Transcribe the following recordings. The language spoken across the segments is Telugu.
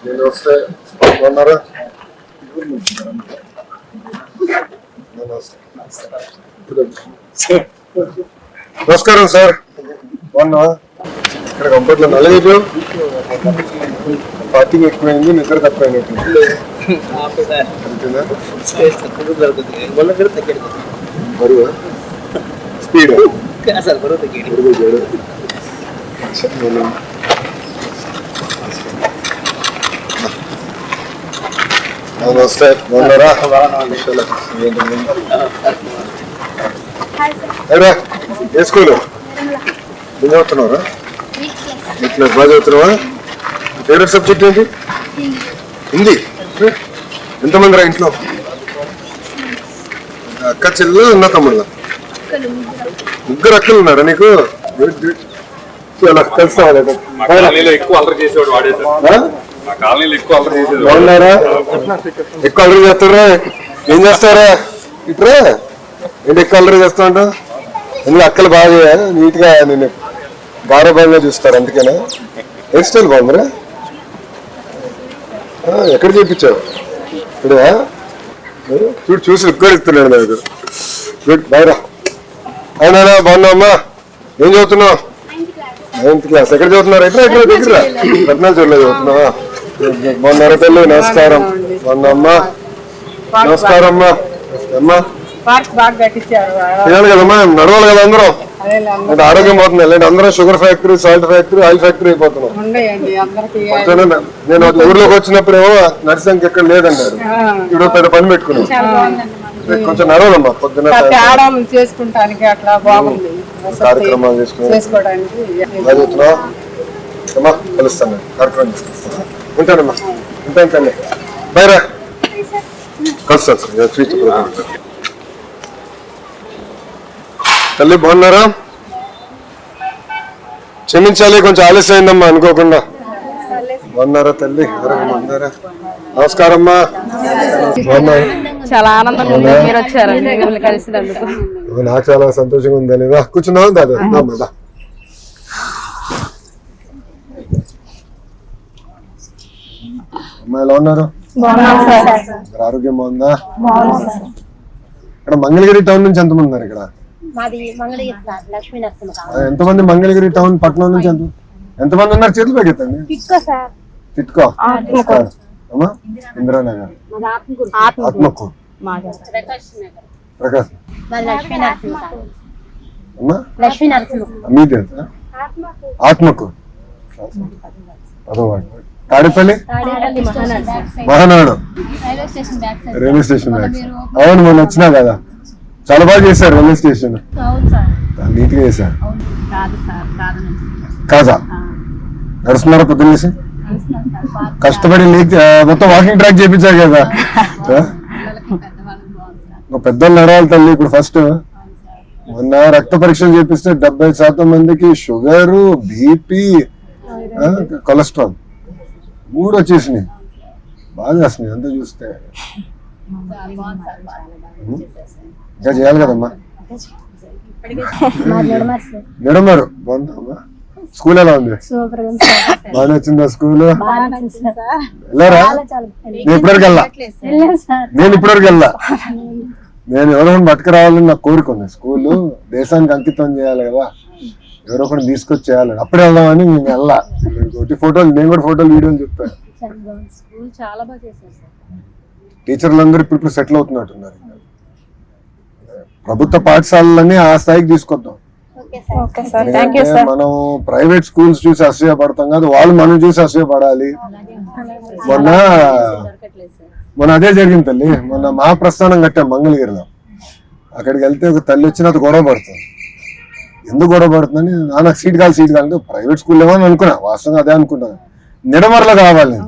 నేను వస్తే బాగున్నారా? నమస్కారం సార్, బాగున్నా? ఇక్కడ కంప్యూటర్లో నల్లగైపు పార్కింగ్ ఎక్కువైంది, నిద్ర తక్కువైనట్టు. బరువా స్పీడ్ నమస్తే, బాగున్నారా? ఏ స్కూలు ఏం చదువుతున్నారా? ఇట్లా బాగా చదువుతున్నావా? ఫేవరెట్ సబ్జెక్ట్ ఏంటి? హిందీ. ఎంతమంది రా ఇంట్లో? అక్క చెల్లెలు అన్న తమ్ముళ్ళ? ముగ్గురు అక్కలు ఉన్నారా నీకు? ఎక్కువ అల్లరి చేసేవాడు వాడే సార్. బాగున్నారా? ఎక్కువ అల్లరి చేస్తారా? ఏం చేస్తారా? ఇట్రా ఏంటి ఎక్కువ అల్లరి చేస్తా ఉంటా? ఎందుకు అక్కలు బాగా నీట్ గా నేను గారభంగా చూస్తారు, అందుకేనా? హెయిర్ స్టైల్ బాగుందిరా. ఎక్కడ చేయించావు? ఇప్పుడా చూడు, చూసి ఎక్కువ ఇస్తున్నాడు నాకు. గుడ్, బాయ్రా. అవునా, బాగున్నావమ్మా? ఏం చదువుతున్నావు? 9th class. ఎక్కడ చదువుతున్నారు? ఎక్కడ ఎక్కడ దగ్గర రత్నాలు చూడలేదు చదువుతున్నావా? బాగున్నారా తల్లి? నమస్కారం. బాగున్నామ్మా? నమస్కారం అమ్మా. అమ్మా చేయాలి కదమ్మా, నడవాలి కదా అందరూ. అంటే ఆరోగ్యం పోతుంది. లేదంటే అందరూ sugar factory, salt factory, oil factory అయిపోతున్నాం. నేను ఊర్లోకి వచ్చినప్పుడు ఏమో నర్సింగ్ ఎక్కడ లేదన్నారు, ఇప్పుడు పెద్ద పని పెట్టుకున్నాం. కొంచెం నడవాలమ్మా పొద్దున్న కార్యక్రమాలు చేసుకున్నావు. కలుస్తాను, కార్యక్రమం చేసుకుంటాను. ఉంటానమ్మా, ఉంటాను తల్లి. బైరా, కలుస్తాను సార్. తల్లి బాగున్నారా? క్షమించాలి, కొంచెం ఆలస్యం అయిందమ్మా అనుకోకుండా. బాగున్నారా తల్లి? బాగున్నారా? నమస్కారం అమ్మా. చాలా ఆనందంగా ఉంది మీరు వచ్చారు, మిమ్మల్ని కలిసినందుకు. నాకు చాలా సంతోషంగా ఉంది. లేదా కూర్చున్నావు దాదా? అమ్మా ఎలా ఉన్నారు? ఆరోగ్యం బాగుందా? ఇక్కడ మంగళగిరి టౌన్ నుంచి ఎంతమంది ఉన్నారు? ఇక్కడ ఎంతమంది? మంగళగిరి టౌన్ పట్టణం నుంచి ఎంతమంది ఉన్నారు? చేతులు పెడతండి. టిట్కో అమ్మా, ఇందిరానగర్, ఆత్మకూరు, ప్రకాశ్ అమ్మా, మీది ఆత్మకూరు, తాడేపల్లి, మహానాడు రైల్వే స్టేషన్. అవును, మొన్న వచ్చినా కదా, చాలా బాగా చేశారు రైల్వే స్టేషన్, నీట్ గా చేశారు. కాదా నడుస్తున్నారా పొద్దున్నేసి? కష్టపడి మొత్తం వాకింగ్ ట్రాక్ చేయించారు కదా. పెద్దలు నడవాలి తల్లి. ఇప్పుడు ఫస్ట్ మొన్న రక్త పరీక్షలు చేపిస్తే 70% మందికి షుగరు, బీపీ, కొలెస్ట్రాల్ 3 వచ్చేసినాయి. బాగా వస్తున్నాయి అంతా చూస్తే. ఇంకా చేయాలి కదమ్మా. నిడమరు బాగుందమ్మా. స్కూల్ ఎలా ఉంది? బాగా నచ్చిందా స్కూల్? వెళ్ళారా? నేను ఇప్పటివరకు వెళ్ళా. నేను ఎవరో పట్టుకు రావాలని నాకు కోరిక ఉంది. స్కూల్ దేశానికి అంకితం చేయాలి కదా, ఎవరో ఒకటి తీసుకొచ్చి చేయాలి. అప్పుడే వెళ్దామని నేను వెళ్ళా. ఫోటోలు, నేను కూడా ఫోటోలు వీడియోలు చెప్పాను. టీచర్లందరూ ఇప్పుడు సెటిల్ అవుతున్నట్టున్నారు. ప్రభుత్వ పాఠశాలలని ఆ స్థాయికి తీసుకొద్దాం. మనం ప్రైవేట్ స్కూల్స్ చూసి అసూయపడతాం కాదు, వాళ్ళు మనం చూసి అసూయపడాలి. మొన్న అదే జరిగింది తల్లి. మొన్న మహాప్రస్థానం కట్టాం మంగళగిరిలో. అక్కడికి వెళ్తే ఒక తల్లి వచ్చి నాతో గొడవ పడుతుంది. ఎందుకు గొడవ పడుతుందని, నాకు సీట్ కావాలి ప్రైవేట్ స్కూల్ ఏమో అని అనుకున్నా. వాస్తవంగా అదే అనుకుంటాను. నిడమర్లో కావాలి.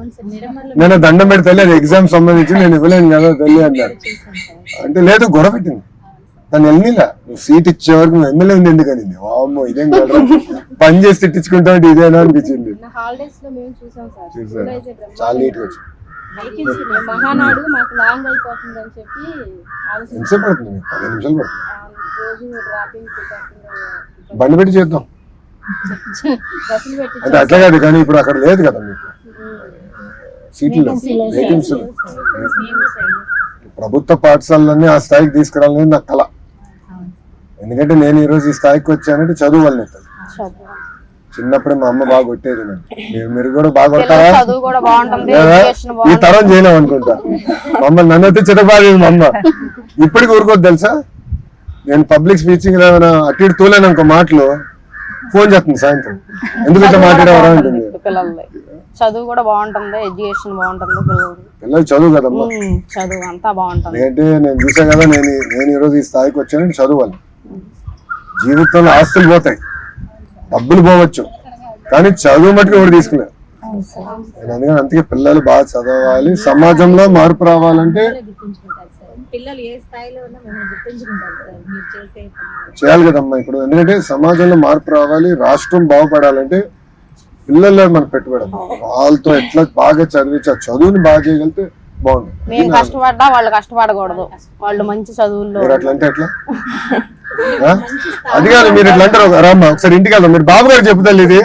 నేను దండం పెడితే అది ఎగ్జామ్ సంబంధించి నేను ఇవ్వలేను కదా తల్లి అన్నారు. అంటే లేదు, గొడవ పెట్టింది. తను వెళ్ళిలా, నువ్వు సీట్ ఇచ్చే వరకు నువ్వు ఎమ్మెల్యే ఉంది ఎందుకని. వామ్మో, ఇదేం కదా పని చేసి తిట్టించుకుంటా ఇదేనా అనిపించింది. చాలా నీట్ గా వచ్చింది. ఎంతసేపు పడుతుంది? 10 నిమిషాలు పడుతుంది. బండి పెట్టి చేద్దాం. అంటే అట్లా కాదు, కానీ ఇప్పుడు అక్కడ లేదు కదా మీకు సీట్లు, వేకెన్సీ. ప్రభుత్వ పాఠశాలన్నీ ఆ స్థాయికి తీసుకురావాలని నాకు కళ. ఎందుకంటే నేను ఈ రోజు ఈ స్థాయికి వచ్చానంటే చదువు వల్లనే. చిన్నప్పుడే మా అమ్మ బాగా కొట్టేది నన్ను. మీరు కూడా బాగా కొట్టారా? చదువు కూడా బాగుంటుంది, ఈ తరం చేయలేము అనుకుంటా. మమ్మల్ని నన్ను అయితే చిన్నపాడేది మా అమ్మ. ఇప్పటికి ఊరుకోద్దు తెలుసా, నేను పబ్లిక్ స్పీచింగ్ ఏమైనా అటు ఇటు తోలేను ఇంకో మాటలు ఫోన్ చేస్తుంది సాయంత్రం, ఎందుకు ఇట్లా మాట్లాడేవారా ఉంటుంది. పిల్లలు చదువు కూడా బాగుంటుంది, ఎడ్యుకేషన్ బాగుంటుంది, పిల్లలు చదువు కదమ్మా, చదువు అంతా బాగుంటుంది. ఎందుకంటే నేను చూసా కదా, నేను ఈ రోజు ఈ స్థాయికి వచ్చానంటే చదువు వల్ల. జీవితంలో ఆస్తులు పోతాయి, డబ్బులు పోవచ్చు, కానీ చదువు మట్టుకు ఎవరు తీసుకున్నారు. నేను అందుకని అందుకే పిల్లలు బాగా చదవాలి, సమాజంలో మార్పు రావాలంటే పిల్లలు ఏ స్థాయిలో ఉన్నా మిమ్మల్ని గుర్తుంచుకుంటారు సార్ మీరు చేసే పని. చేయాలి కదమ్మా. ఇప్పుడు ఎందుకంటే సమాజంలో మార్పు రావాలి, రాష్ట్రం బాగుపడాలంటే పిల్లల్లో మనం పెట్టుబడి. వాళ్ళతో ఎట్లా బాగా చదివించి ఆ చదువుని బాగా చేయగలిగితే బాగుంటుంది. మేము కష్టపడ్డా వాళ్ళు కష్టపడకూడదు, వాళ్ళు మంచి చదువుల్లో. మీరు అట్లా అంటే ఎట్లా? అది కాదు, మీరు ఇట్లా అంటారు. రామ్మా ఒకసారి ఇంటికి వెళ్దాం, మీరు బాబు గారు చెప్తారు ఇది.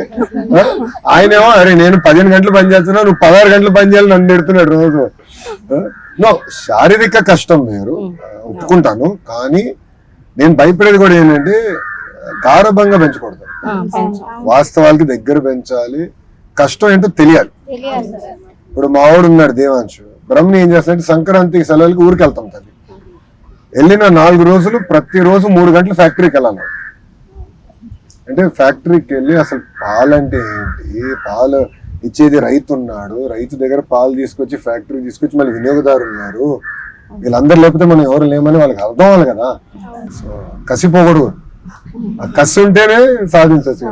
ఆయనేమో అరే నేను 15 గంటలు పని చేస్తున్నా, నువ్వు 16 గంటలు పని చేయాలి నన్ను పెడుతున్నాడు రోజు. నో, శారీరక కష్టం వేరు, ఒప్పుకుంటాను. కానీ నేను భయపడేది కూడా ఏంటంటే గారభంగా పెంచకూడదు, వాస్తవాలకి దగ్గర పెంచాలి. కష్టం ఏంటో తెలియాలి. ఇప్పుడు మా వాడు ఉన్నాడు దేవాంశు, బ్రహ్మని ఏం చేస్తాడంటే సంక్రాంతి సెలవులకి ఊరికి వెళ్తాం. తల్లి వెళ్ళిన 4 రోజులు ప్రతిరోజు 3 గంటలు ఫ్యాక్టరీకి వెళ్ళాలి. అంటే ఫ్యాక్టరీకి వెళ్ళి అసలు పాలంటే ఏంటి, పాలు ఇచ్చేది రైతు ఉన్నాడు, రైతు దగ్గర పాలు తీసుకొచ్చి ఫ్యాక్టరీ తీసుకొచ్చి మళ్ళీ వినియోగదారు ఉన్నారు, వీళ్ళందరూ లేకపోతే మనం ఎవరు లేమని వాళ్ళకి అర్థం అవ్వాలి కదా. సో కసిపోకూడదు, ఆ కసి ఉంటేనే సాధించవచ్చు.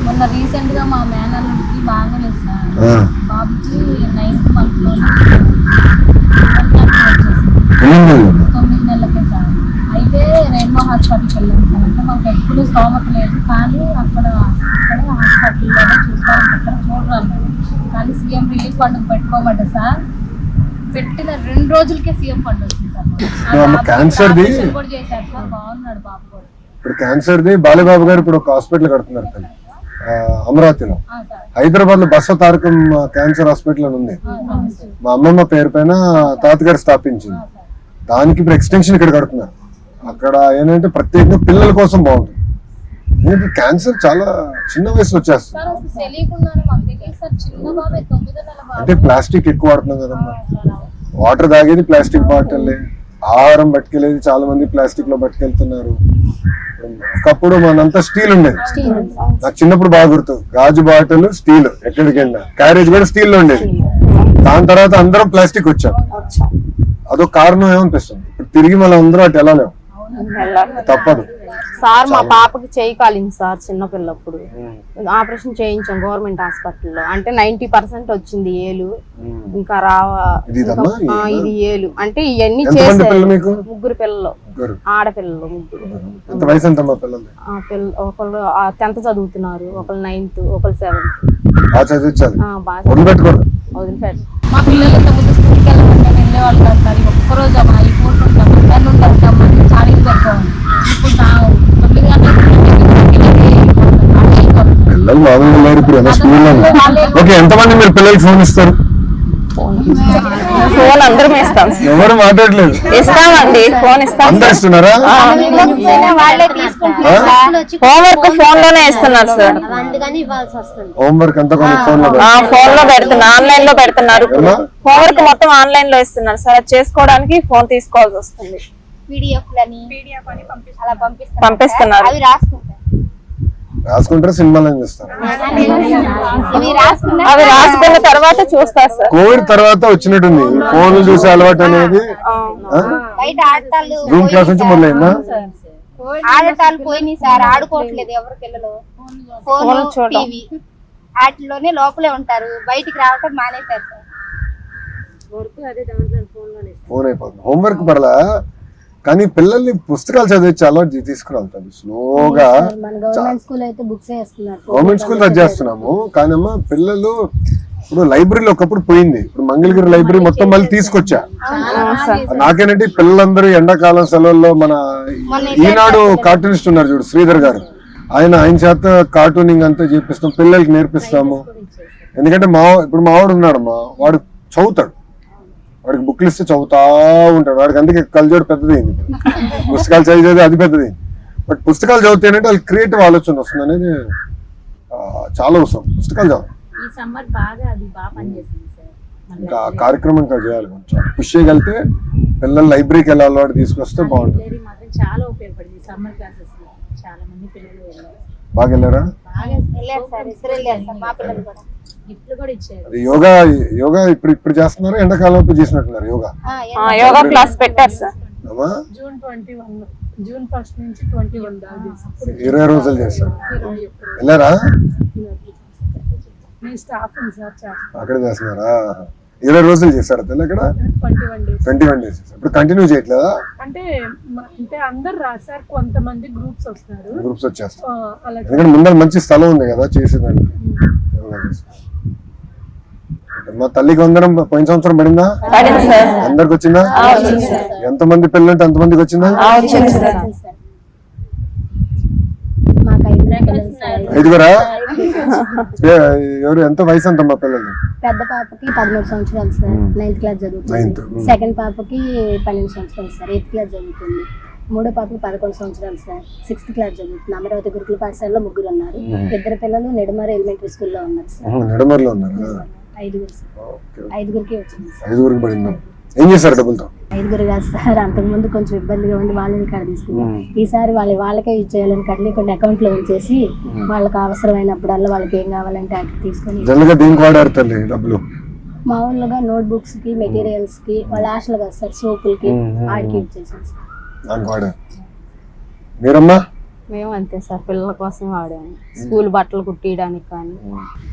మొన్న రీసెంట్ గా మా మేనల్లుడికి బాగోలేదు సార్, బాబుకి 9th month లో 9 నెలలకే సార్. అయితే రెయిన్బో హాస్పిటల్కి వెళ్ళాను సార్. అంటే మాకు ఎప్పుడు స్తోమత లేదు, కానీ అక్కడ హాస్పిటల్లోనే చూసుకోవాలి, అక్కడ చూడరాను. కానీ సీఎం రిలీఫ్ ఫండ్ పెట్టుకోమంటే సార్, పెట్టిన 2 రోజులకే సీఎం ఫండ్ వచ్చింది సార్. క్యాన్సర్ది కూడా చేశారు సార్, బాగున్నాడు బాబు కూడా. ఇప్పుడు క్యాన్సర్ది బాలబాబు గారు ఇప్పుడు ఒక హాస్పిటల్ కడుతున్నారు తల్లి అమరావతిలో. హైదరాబాద్ లో బసవ తారకం క్యాన్సర్ హాస్పిటల్ అని ఉంది, మా అమ్మమ్మ పేరు పైన తాతగారు స్థాపించింది. దానికి ఇప్పుడు ఎక్స్టెన్షన్ ఇక్కడ కడుతున్నారు. అక్కడ ఏంటంటే ప్రత్యేకంగా పిల్లల కోసం బాగుంటుంది. ఎందుకంటే క్యాన్సర్ చాలా చిన్న వయసులో వచ్చేస్తుంది. అంటే ప్లాస్టిక్ ఎక్కువ వాడుతున్నాం కదమ్మా, వాటర్ తాగేది ప్లాస్టిక్ బాటిల్లే, ఆహారం పట్టుకెళ్ళేది చాలా మంది ప్లాస్టిక్ లో పట్టుకెళ్తున్నారు. ఒకప్పుడు మనంతా స్టీల్ ఉండేది, నాకు చిన్నప్పుడు బాగా గుర్తు, గాజు బాటిల్ స్టీల్, ఎక్కడికి వెళ్ళినా క్యారేజ్ కూడా స్టీల్ లో ఉండేది. దాని తర్వాత అందరం ప్లాస్టిక్ వచ్చాం, అదొక కారణం ఏమనిపిస్తుంది. ఇప్పుడు తిరిగి మనం అందరూ అటు వెళ్ళలేము, తప్పదు. సార్ మా పాపకి చేయి కాలింది సార్ చిన్నపిల్లప్పుడు, ఆపరేషన్ చేయించాం గవర్నమెంట్ హాస్పిటల్లో. అంటే 90% వచ్చింది ఏలు, ఇంకా ఇది ఏలు. అంటే ఇవన్నీ చేశారు. 3 పిల్లలు, ఆడపిల్లలు 3. ఒకళ్ళు 10th చదువుతున్నారు, ఒకళ్ళు 9th, ఒకళ్ళు 7th. వదిలిపెట్టు. మా పిల్లలు స్కూల్కి వెళ్ళమంటే వెళ్ళేవాళ్ళు కాదు సార్. ఒక్కరోజు అమ్మా ఈ పూట ఉంటాం ఉంటాం చాలీకి పెట్టుకోవాలి. ఇప్పుడు 9 పిల్లలు మామూలుగా లేరు ఇప్పుడు స్కూల్లో. ఓకే, ఎంతమంది మీరు పిల్లలకి ఫోన్ ఇస్తారు? ఫోన్ అందరం ఇస్తాం, ఎవరు మాట్లాడలేదు. ఇస్తామండి, ఫోన్ ఇస్తాం. అందరు ఇస్తున్నారా? హోంవర్క్ ఫోన్ లోనే ఇస్తున్నారు సార్. హోంవర్క్ అంతా ఫోన్ లో పెడుతున్నారు, ఆన్లైన్ లో పెడుతున్నారు. హోంవర్క్ మొత్తం ఆన్లైన్ లో ఇస్తున్నారు సార్. అది చేసుకోవడానికి ఫోన్ తీసుకోవాల్సి వస్తుంది. పంపిస్తున్నారు. రాసుకుంటారా, సినిమాలు చూస్తారు? అవి రాసుకున్న తర్వాత చూస్తారు సార్. కోవిడ్ తర్వాత వచ్చినట్టుంది ఫోన్లు చూసే అలవాటు అనేది. జూమ్ క్లాస్ నుంచి మొదలైందా? ఆడటాలు పోయినాయి సార్, ఆడుకోవట్లేదు ఎవరు పిల్లలు. ఫోన్ టీవీ వాటిలోనే లోపలే ఉంటారు, బయటికి రావటం మానేశారు సార్. ఫోన్ అయిపోతుంది. హోంవర్క్ పర్లా, కానీ పిల్లల్ని పుస్తకాలు చదివించి అలవాటు తీసుకురావాలి స్లోగా. గవర్నమెంట్ స్కూల్ రద్దు చేస్తున్నాము, కానీ అమ్మా పిల్లలు ఇప్పుడు లైబ్రరీలో ఒకప్పుడు పోయింది, ఇప్పుడు మంగళగిరి లైబ్రరీ మొత్తం మళ్ళీ తీసుకొచ్చా. నాకేనంటే పిల్లలందరూ ఎండాకాలం సెలవుల్లో మన ఈనాడు కార్టూనిస్ట్ ఉన్నారు చూడు శ్రీధర్ గారు, ఆయన చేత కార్టూనింగ్ అంతా చేపిస్తాం, పిల్లలకి నేర్పిస్తాము. ఎందుకంటే ఇప్పుడు మావాడు ఉన్నాడమ్మా, వాడు చదువుతాడు, వాడికి బుక్లు ఇస్తే చదువుతా ఉంటాడు. వాడికి అందుకే కళ్ళజోడు పెద్దదైంది, పుస్తకాలు చదివేది అది పెద్దదైంది. బట్ పుస్తకాలు చదివితేనంటే వాళ్ళకి క్రియేటివ్ ఆలోచన వస్తుంది అనేది చాలా అవసరం. పుస్తకాలు చదవాలి. ఈ సమ్మర్ బాగా అది బాగా పనిచేసింది సార్. ఇంకా ఆ కార్యక్రమం ఇంకా చేయాలి, కొంచెం పుష్ చేయగలిగితే పిల్లలు లైబ్రరీకి వెళ్ళాలి, వాడు తీసుకొస్తే బాగుంటుంది. లైబ్రరీ మాత్రం చాలా ఉపయోగపడింది సమ్మర్ క్లాసెస్ లో. చాలా మంది పిల్లలు వెళ్ళారు. బాగా వెళ్ళారా? బాగా వెళ్ళారు సార్, ఇద్దరు వెళ్ళారు సార్, మా పిల్లలు కూడా. గిఫ్ట్లు కూడా ఇచ్చారు. అది యోగా ఇప్పుడు చేస్తున్నారు, ఎండాకాలం చేసినట్టున్నారు యోగా. యోగా క్లాస్ పెట్టారు సార్. అమ్మా జూన్ 1 నుంచి 21 దాకా 20 రోజులు చేస్తారు. వెళ్ళారా? మీ స్టాఫ్ సార్ చేస్తారు. అక్కడ చేస్తున్నారా? 20 రోజులు చేస్తారా తెల్ల అక్కడ? 21 days. 21 days. ఇప్పుడు కంటిన్యూ చేయట్లేదా? అంటే అందరు రాశారు, కొంతమంది గ్రూప్స్ వస్తారు. గ్రూప్స్ వచ్చేస్తారు. అలా ఎందుకంటే ముందర మంచి స్థలం ఉంది కదా చేసేదానికి. మా తల్లికి వందనం పోయిన సంవత్సరం పడిందా? అందరికి వచ్చిందా? ఎంతమంది పిల్లలు అంటే అంతమందికి వచ్చిందా? మాకు 5 పిల్లలు సార్. 5గురా? ఎవరు ఎంత వయసు అంత మా పిల్లలు? పెద్ద పాపకి 13 సంవత్సరాలు సార్, 9th క్లాస్ చదువుతుంది. 9th. సెకండ్ పాపకి 12 సంవత్సరాలు సార్, 8th క్లాస్ చదువుతుంది. మూడో పాపకి 11 సంవత్సరాలు సార్, 6th క్లాస్ చదువుతుంది. అమరావతి గురుకుల పాఠశాలలో 3 ఉన్నారు. 2 పిల్లలు నెడుమర ఎలిమెంటరీ స్కూల్లో ఉన్నారు సార్. నెడమర్లో ఉన్నారు. 5గురు సార్, 5గురికి వచ్చింది సార్. 5గురికి పడిందా? ఏం చేశారు డబ్బులతో? 5గురు కాదు సార్, అంతకుముందు కొంచెం ఇబ్బందిగా ఉండి వాళ్ళని కాడ తీసుకున్నాం. ఈసారి వాళ్ళకే ఇచ్చేయాలని కట్లి కొన్ని అకౌంట్ లో ఉంచేసి వాళ్ళకి అవసరమైనప్పుడల్లా వాళ్ళకి ఏం కావాలంటే అటు తీసుకొని. జనరల్ గా దేనికి వాడారు తల్లి డబ్బులు? మామూలుగా నోట్ బుక్స్ కి, మెటీరియల్స్ కి, వాళ్ళ హాస్టల్ కదా సార్, సోపులకి ఆడికి ఇచ్చేసాం సార్. దానికి వాడారు. మీరమ్మా? మేము అంతే సార్, పిల్లల కోసం వాడాము. స్కూల్ బట్టలు కుట్టియడానికి కానీ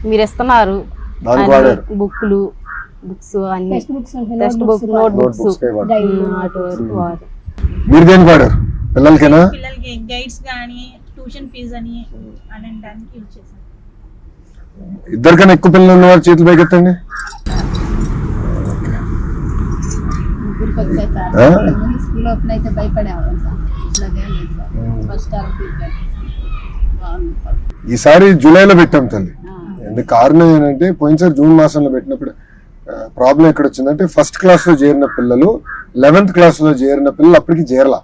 మీరు ఇస్తున్నారు. బుక్స్ అన్ని, టెక్స్ట్ బుక్, నోట్ బుక్స్, అటు వరకు వాడు. మీరు దేనికి వాడారు? పిల్లలకేనా? పిల్లలకి గైడ్స్ కానీ ట్యూషన్ ఫీజు అని అనడానికి యూజ్ చేశాను. ఇద్దరికన్నా ఎక్కువ పిల్లలు ఉన్నవారు చేతులు పైకెత్తండి. ముగ్గురికి వచ్చాయి సార్. స్కూల్ ఓపెన్ అయితే భయపడేవాళ్ళం సార్, ఫస్ట్ ఈసారి జూలైలో పెట్టాం తల్లి. ఎందుకు కారణం ఏంటంటే పోయినసారి జూన్ మాసంలో పెట్టినప్పుడు ప్రాబ్లం ఎక్కడ వచ్చిందంటే ఫస్ట్ క్లాస్ లో చేరిన పిల్లలు 11th క్లాస్ లో చేరిన పిల్లలు అప్పటికి చేరలా,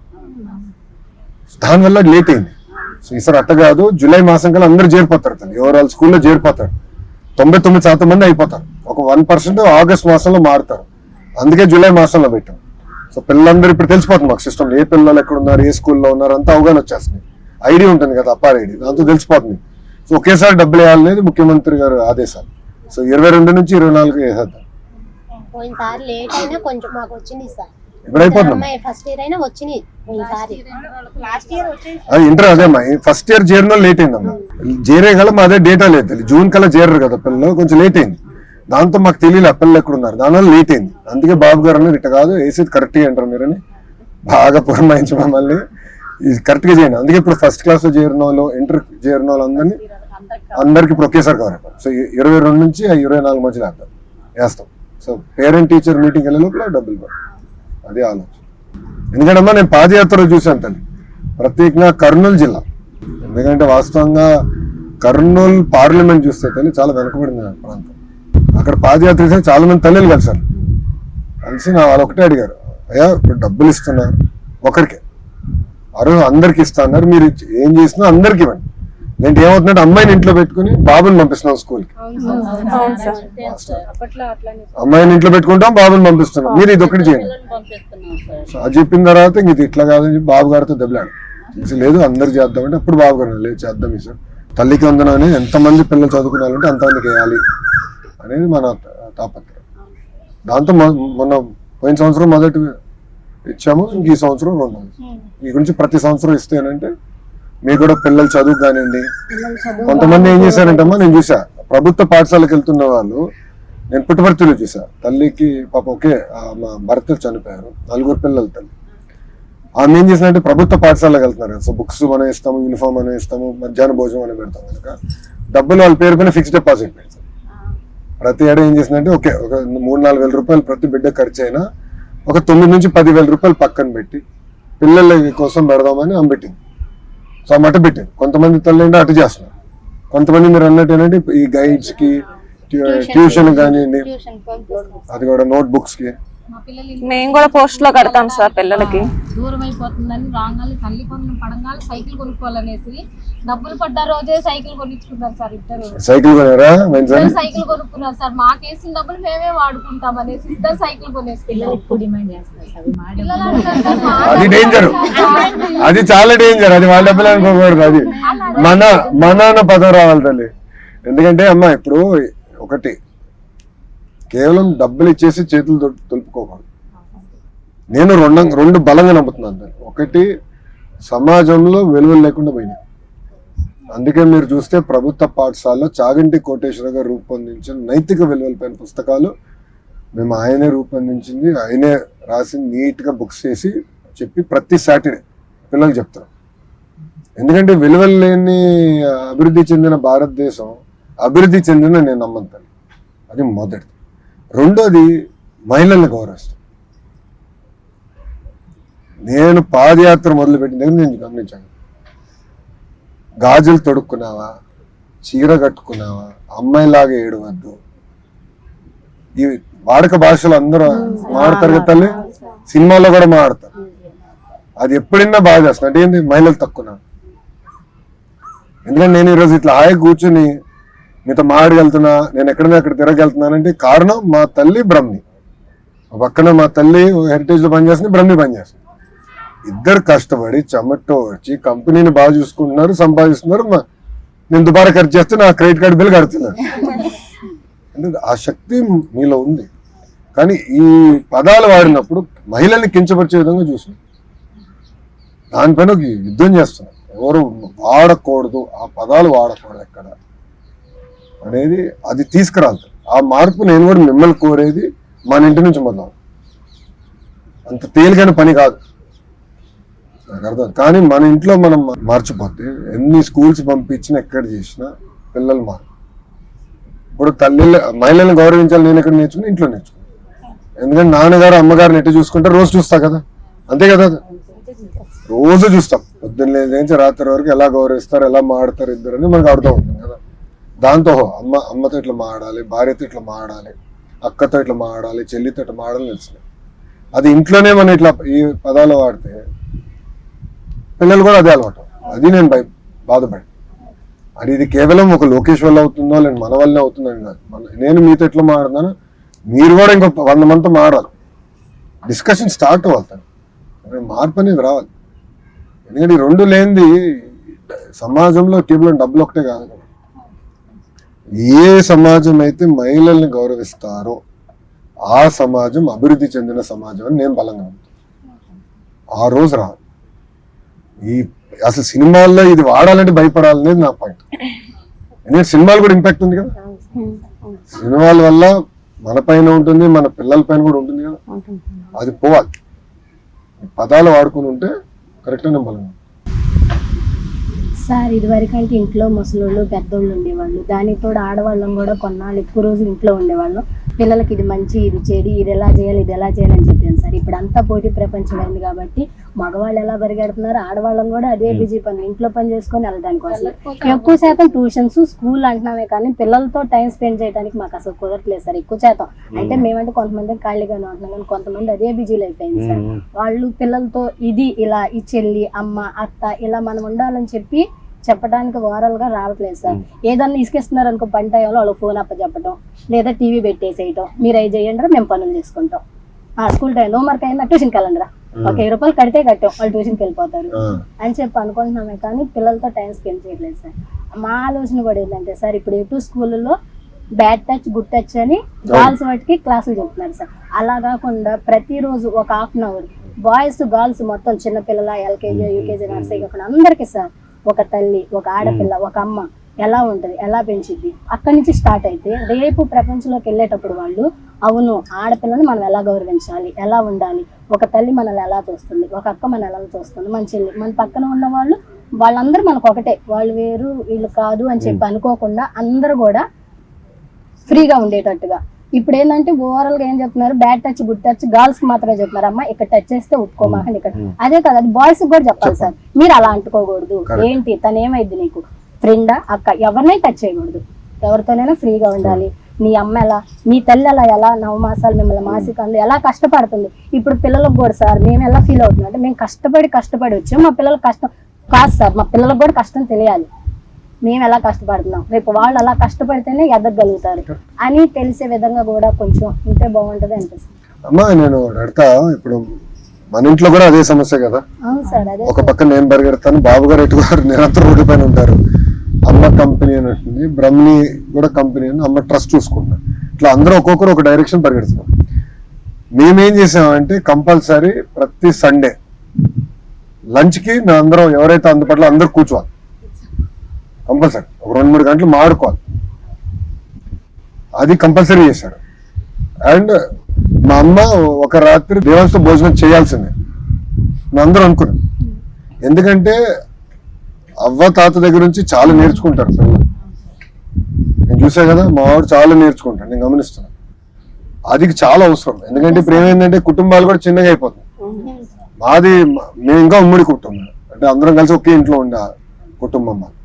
దానివల్ల లేట్ అయింది. సో ఈసారి అట్ట కాదు, జూలై మాసం కల్లా అందరూ చేరిపోతారు తల్లి, ఓవరాల్ స్కూల్లో చేరిపోతారు. 99% మంది అయిపోతారు. ఒక 1% ఆగస్ట్ మాసంలో మారుతారు. అందుకే జూలై మాసంలో పెట్టాం. సో పిల్లలందరూ ఇప్పుడు తెలిసిపోతుంది మాకు సిస్టమ్, ఏ పిల్లలు ఎక్కడ ఉన్నారు, ఏ స్కూల్లో ఉన్నారు అంతా అవగాహన వచ్చేస్తుంది. ఐడి ఉంటుంది కదా, అప్పార్ ఐడి, దాంతో తెలిసిపోతుంది. సో ఒకేసారి డబ్బులు వేయాలనేది ముఖ్యమంత్రి గారు ఆదేశాలు. సో 22 నుంచి 24 వేసేద్దాం. పోయినసారి లేట్ అయినా కొంచెం మాకు వచ్చింది సార్. ఇప్పుడు అయిపోతున్నాం. ఫస్ట్ ఇయర్ అయినా వచ్చింది, లాస్ట్ ఇయర్ వచ్చేసి అది ఇంటర్ అదేమ్మా, ఫస్ట్ ఇయర్ చేరిన లేట్ అయిందమ్మా. చేరే గల మా అదే డేటా లేదు, జూన్ కల్లా చేరరు కదా పిల్లలు, కొంచెం లేట్ అయింది. దాంతో మాకు తెలియలే పిల్లలు ఎక్కడ ఉన్నారు, దానివల్ల లేట్ అయింది. అందుకే బాబు గారు అన్నారు ఇట్ట కాదు, వేసేది కరెక్ట్గా అంటారు మీరని బాగా పురమాయించి మమ్మల్ని ఇది కరెక్ట్గా చేయండి. అందుకే ఇప్పుడు ఫస్ట్ క్లాస్ లో చేరిన వాళ్ళు, ఇంటర్ చేరిన వాళ్ళు అందరికి ఇప్పుడు ఒకేసారి కావాలి. సో 22 నుంచి 24 మధ్యలో వేస్తాం. సో పేరెంట్ టీచర్ మీటింగ్ వెళ్ళే లోపల డబ్బులు పడతాం, అదే ఆలోచన. ఎందుకంటే అమ్మా నేను పాదయాత్ర చూశాను తల్లి, ప్రత్యేకంగా కర్నూలు జిల్లా. ఎందుకంటే వాస్తవంగా కర్నూలు పార్లమెంట్ చూస్తే తల్లి చాలా వెనకబడిన ప్రాంతం. అక్కడ పాదయాత్ర చేసిన చాలా మంది తల్లిలు కలిసారు. కలిసి వాళ్ళు ఒకటే అడిగారు, అయ్యా ఇప్పుడు డబ్బులు ఇస్తున్నారు ఒకరికే, అరువు అందరికి ఇస్తా అన్నారు, మీరు ఏం చేసినా అందరికి ఇవ్వండి. నేను ఏమవుతుందంటే అమ్మాయిని ఇంట్లో పెట్టుకుని బాబుని పంపిస్తున్నాం స్కూల్కి. అమ్మాయిని ఇంట్లో పెట్టుకుంటాం, బాబుని పంపిస్తున్నాం, మీరు ఇది ఒకటి చేయండి. సో అది చెప్పిన తర్వాత ఇంక ఇది ఇట్లా కాదని చెప్పి బాబు గారితో దెబ్బలాడు. లేదు అందరు చేద్దామంటే అప్పుడు బాబు గారు లేదు చేద్దాం ఈ సార్, తల్లికి వందనం అని ఎంతమంది పిల్లలు చదువుకున్నారంటే అంతమందికి వేయాలి అనేది మన తాపత్రయం. దాంతో మొన్న పోయిన సంవత్సరం మొదటి ఇచ్చాము, ఇంక ఈ సంవత్సరం 2. ఈ గురించి ప్రతి సంవత్సరం ఇస్తేనంటే మీకు కూడా పిల్లలు చదువు కానివ్వండి. కొంతమంది ఏం చేశారంటమ్మా, నేను చూసా ప్రభుత్వ పాఠశాలకు వెళ్తున్న వాళ్ళు, నేను పుట్టుపర్తిలో చూసా, తల్లికి పాప ఒకే మా భర్త చనిపోయారు, 4 పిల్లలు తల్లి. ఆమె ఏం చేసినట్టే ప్రభుత్వ పాఠశాలకు వెళ్తున్నారు కదా, సో బుక్స్ మనం ఇస్తాము, యూనిఫామ్ అని ఇస్తాము, మధ్యాహ్న భోజనం అని పెడతాం కనుక డబ్బులు వాళ్ళ పేరు పైన ఫిక్స్డ్ డిపాజిట్ పెడతాం. ప్రతి ఏడా ఏం చేసిందంటే ఒక 3-4 వేల రూపాయలు ప్రతి బిడ్డ ఖర్చు అయినా ఒక 9 నుంచి 10 వేల రూపాయలు పక్కన పెట్టి పిల్లల కోసం పెడదామని ఆమె పెట్టింది. సో ఆ మట్ట పెట్టారు. కొంతమంది తల్లి అంటే అటు చేస్తున్నారు, కొంతమంది మీరు అన్నట్టు ఏంటంటే ఈ గైడ్స్ కి ట్యూషన్ కానివ్వండి, అది కూడా నోట్ బుక్స్ కి. మా పిల్లలు మేము కూడా పోస్ట్ లో కడతాం సార్ పిల్లలకి. దూరం అయిపోతుందని రాగాలి తల్లి కొను పడంగాలి సైకిల్ కొనుక్కోవాలనేసి డబ్బులు పడ్డ రోజే సైకిల్ కొనిచ్చుకున్నారు సార్ ఇద్దరు. సైకిల్ కొనారా? సైకిల్ కొనుక్కున్నారు సార్. మాకేసిన డబ్బులు మేమే వాడుకుంటాం అనేసి ఇద్దరు సైకిల్ కొనేసుకున్నారు. ఎక్కువ డిమాండ్ చేస్తారు సార్. మా పిల్లలు అంటారు సార్, మా అది డేంజర్, అది చాలా డేంజర్. అది వాళ్ళ డబ్బులు అనుకోకూడదు, అది మన అన్న పదం రావాలి తల్లి. ఎందుకంటే అమ్మ ఇప్పుడు ఒకటి కేవలం డబ్బులు ఇచ్చేసి చేతులు తొలుపుకోకూడదు. నేను రెండు బలంగా నమ్ముతున్నాను. ఒకటి, సమాజంలో విలువలు లేకుండా పోయినాయి. అందుకే మీరు చూస్తే ప్రభుత్వ పాఠశాలలో చాగంటి కోటేశ్వర గారు రూపొందించిన నైతిక విలువలపైన పుస్తకాలు మేము ఆయనే రూపొందించింది, ఆయనే రాసి నీట్గా బుక్స్ చేసి చెప్పి ప్రతి సాటర్డే పిల్లలకు చెప్తారు. ఎందుకంటే విలువలు లేని అభివృద్ధి చెందిన భారతదేశం అభివృద్ధి చెందిన నేను నమ్ముతాను. అది మొదటిది. రెండోది, మహిళల్ని గౌరవిస్తాను. నేను పాదయాత్ర మొదలుపెట్టిన దగ్గర నేను గమనించాను, గాజులు తొడుక్కున్నావా, చీర కట్టుకున్నావా, అమ్మాయిలాగా ఏడవద్దు. ఈ వాడక భాషలు అందరూ మాడతారు కదా తల్లి, సినిమాలో కూడా మాడతారు. అది ఎప్పుడైనా బాగా చేస్తున్నా అంటే ఏంటి, మహిళలు తక్కువ. ఎందుకంటే నేను ఈరోజు ఇట్లా హాయిగా కూర్చుని మీతో మాడగలుగుతున్నా, నేను ఎక్కడైనా అక్కడ తిరగలుగుతున్నానంటే కారణం మా తల్లి బ్రహ్మి, పక్కన మా తల్లి హెరిటేజ్ లో పనిచేస్తుంది, బ్రహ్మి పనిచేస్తుంది. ఇద్దరు కష్టపడి చెమట వచ్చి కంపెనీని బాగా చూసుకుంటున్నారు, సంపాదిస్తున్నారు. నేను దుబారా ఖర్చు చేస్తే నా క్రెడిట్ కార్డు బిల్ కడుతున్నాను. అంటే ఆ శక్తి మీలో ఉంది. కానీ ఈ పదాలు వాడినప్పుడు మహిళల్ని కించపరిచే విధంగా చూసి దానిపైన ఒక యుద్ధం చేస్తున్నారు. ఎవరు వాడకూడదు, ఆ పదాలు వాడకూడదు ఎక్కడ అనేది, అది తీసుకురాలి. ఆ మార్పు నేను కూడా మిమ్మల్ని కోరేది మన ఇంటి నుంచి మొదలు. అంత తేలికైన పని కాదు, నాకు అర్థం. కానీ మన ఇంట్లో మనం మార్చిపోతే ఎన్ని స్కూల్స్ పంపించినా ఎక్కడ చేసినా పిల్లలు మారు. ఇప్పుడు మహిళల్ని గౌరవించాలి నేను ఎక్కడ నేర్చుకుని, ఇంట్లో నేర్చుకున్నాను. ఎందుకంటే నాన్నగారు అమ్మగారిని ఎట్టు చూసుకుంటే రోజు చూస్తా కదా, అంతే కదా, రోజు చూస్తాం. పొద్దున్న నుంచి రాత్రి వరకు ఎలా గౌరవిస్తారు, ఎలా మాడతారు ఇద్దరు అని మనకు అర్థం అవుతుంది కదా. దాంతో అమ్మతో ఇట్లా మాడాలి, భార్యతో ఇట్లా మాడాలి, అక్కతో ఇట్లా మాడాలి, చెల్లితో ఇట్లా మాడాలి తెలిసింది. అది ఇంట్లోనే మనం ఇట్లా ఈ పదాలు వాడితే పిల్లలు కూడా అదే అలవాటు. అది నేను బాధపడి, అది ఇది కేవలం ఒక లోకేష్ వల్ల అవుతుందో లేదు మన వల్లనే అవుతుందని కాదు. నేను మీతో ఎట్లా మాడుతున్నాను, మీరు కూడా ఇంకో 100 మందితో మాడాలి. డిస్కషన్ స్టార్ట్ అవ్వాలి, మార్పు అనేది రావాలి. ఎందుకంటే ఈ రెండు లేనిది సమాజంలో కేవలం డబ్బులు ఒకటే కాదు కదా. ఏ సమాజం అయితే మహిళల్ని గౌరవిస్తారో ఆ సమాజం అభివృద్ధి చెందిన సమాజం అని నేను బలంగా నమ్ముతాను. ఆ రోజు రావాలి. ఈ అసలు సినిమాల్లో ఇది వాడాలంటే భయపడాలనేది నా పాయింట్. ఎందుకంటే సినిమాలు కూడా ఇంపాక్ట్ ఉంది కదా, సినిమాల వల్ల మన పైన ఉంటుంది, మన పిల్లల పైన కూడా ఉంటుంది కదా. అది పోవాలి. పదాలు వాడుకుని ఉంటే కరెక్ట్గా నేను బలంగా. సార్ ఇదివరకంటే ఇంట్లో ముసలోళ్ళు పెద్దోళ్ళు ఉండేవాళ్ళు, దానికి తోడు ఆడవాళ్ళం కూడా కొన్నాళ్ళు ఎక్కువ రోజులు ఇంట్లో ఉండేవాళ్ళం. పిల్లలకి ఇది మంచి, ఇది చెడు, ఇది ఎలా చేయాలి, ఇది ఎలా చేయాలని చెప్పాను సార్. ఇప్పుడు అంతా పోటీ ప్రపంచం అయింది కాబట్టి మగవాళ్ళు ఎలా పరిగెడుతున్నారు, ఆడవాళ్ళం కూడా అదే బిజీ పని, ఇంట్లో పని చేసుకొని వెళ్ళడానికి కోసం ఎక్కువ శాతం ట్యూషన్స్, స్కూల్ అంటున్నామే కానీ పిల్లలతో టైం స్పెండ్ చేయడానికి మాకు అసలు కుదరట్లేదు సార్. ఎక్కువ శాతం అంటే మేమంటే కొంతమంది ఖాళీగానే ఉంటున్నాం కానీ కొంతమంది అదే బిజీ లైఫ్ అయింది సార్. వాళ్ళు పిల్లలతో ఇది ఇలా, ఈ చెల్లి, అమ్మ, అత్త ఇలా మనం ఉండాలని చెప్పి చెప్పడానికి ఓరల్గా రావట్లేదు సార్. ఏదన్నా ఇసుకేస్తున్నారు అనుకో పని టైంలో వాళ్ళు ఫోన్ అప్పచెప్పడం, లేదా టీవీ పెట్టేసేయటం, మీరు అవి చేయండి మేము పనులు చేసుకుంటాం. స్కూల్ టైం హోంవర్క్ అయిందా ట్యూషన్కి వెళ్ళండిరా, ఒక 20 రూపాయలు కడితే కట్టాం, వాళ్ళు ట్యూషన్కి వెళ్ళిపోతారు అని చెప్పి అనుకుంటున్నామే కానీ పిల్లలతో టైం స్పెండ్ చేయట్లేదు సార్. మా ఆలోచన కూడా ఏంటంటే సార్, ఇప్పుడు ఎటు స్కూళ్ళలో బ్యాడ్ టచ్, గుడ్ టచ్ అని గర్ల్స్ వాటికి క్లాసులు చెప్తున్నారు సార్. అలా కాకుండా ప్రతిరోజు ఒక 1/2 hour బాయ్స్ గర్ల్స్ మొత్తం చిన్నపిల్లల ఎల్కేజీ, యూకేజీ, నర్సరీ కాకుండా అందరికీ సార్ ఒక తల్లి, ఒక ఆడపిల్ల, ఒక అమ్మ ఎలా ఉంటుంది, ఎలా పెంచిద్ది, అక్కడి నుంచి స్టార్ట్ అయితే రేపు ప్రపంచంలోకి వెళ్ళేటప్పుడు వాళ్ళు అవును ఆడపిల్లని మనం ఎలా గౌరవించాలి, ఎలా ఉండాలి, ఒక తల్లి మనల్ని ఎలా చూస్తుంది, ఒక అక్క మనం ఎలా చూస్తుంది, మన చెల్లి, మన పక్కన ఉన్న వాళ్ళందరూ మనకు ఒకటే, వాళ్ళు వేరు వీళ్ళు కాదు అని చెప్పి అనుకోకుండా అందరూ కూడా ఫ్రీగా ఉండేటట్టుగా ఇప్పుడు ఏంటంటే ఓవరాల్ గా ఏం చెప్తున్నారు, bad touch good touch girls మాత్రమే చెప్తున్నారు. అమ్మ ఇక్కడ టచ్ చేస్తే ఒప్పుకోమా అని ఇక్కడ. అదే కదా అది బాయ్స్ కూడా చెప్పాలి సార్, మీరు అలా అంటుకోకూడదు. ఏంటి తను ఏమైంది నీకు ఫ్రెండా అక్క, ఎవరినైనా టచ్ చేయకూడదు, ఎవరితోనైనా ఫ్రీగా ఉండాలి. నీ అమ్మ ఎలా, నీ తల్లి ఎలా 9 మాసాలు మిమ్మల్ని మాసికంలో ఎలా కష్టపడుతుంది. ఇప్పుడు పిల్లలకు కూడా సార్ మేము ఎలా ఫీల్ అవుతున్నాం అంటే, మేము కష్టపడి వచ్చాం, మా పిల్లలకు కష్టం కాదు సార్, మా పిల్లలకు కూడా కష్టం తెలియాలి, మేము ఎలా కష్టపడుతున్నాం, రేపు వాళ్ళు అలా కష్టపడితేనే ఎదగలుగుతారు అని తెలిసే విధంగా కూడా కొంచెం ఉంటే బాగుంటది అనిపిస్తుంది. అమ్మా నేను అడతా, ఇప్పుడు మన ఇంట్లో కూడా అదే సమస్య కదా. అవును సార్, అదే ఒక పక్క నేను పరిగెడతాను, బాబు గారు ఎటు గారు నిరంతరం రోడ్డు పైన ఉంటారు. అమ్మ కంపెనీ అని ఉంటుంది, బ్రహ్మణి కూడా కంపెనీ అని, అమ్మ ట్రస్ట్ చూసుకుంటున్నారు. ఇట్లా అందరూ ఒక్కొక్కరు ఒక డైరెక్షన్ పరిగెడుతున్నాం. మేమేం చేసామంటే కంపల్సరీ ప్రతి సండే లంచ్కి అందరం ఎవరైతే అందుబాటులో అందరూ కూర్చోవాలి, కంపల్సరీ ఒక 2-3 గంటలు మాడుకోవాలి. అది కంపల్సరీ చేశాడు. అండ్ మా అమ్మ ఒక రాత్రి దేవస్థ భోజనం చేయాల్సిందే మేము అందరూ అనుకున్నాం. ఎందుకంటే అవ్వ తాత దగ్గర నుంచి చాలా నేర్చుకుంటారు పిల్లలు. నేను చూసా కదా, మా వాడు చాలా నేర్చుకుంటాడు, నేను గమనిస్తున్నాను. అది చాలా అవసరం. ఎందుకంటే ఇప్పుడు ఏమైందంటే కుటుంబాలు కూడా చిన్నగా అయిపోతుంది. మేము ఇంకా ఉమ్మడి కుటుంబం, అంటే అందరం కలిసి ఒకే ఇంట్లో ఉండే కుటుంబం మాది.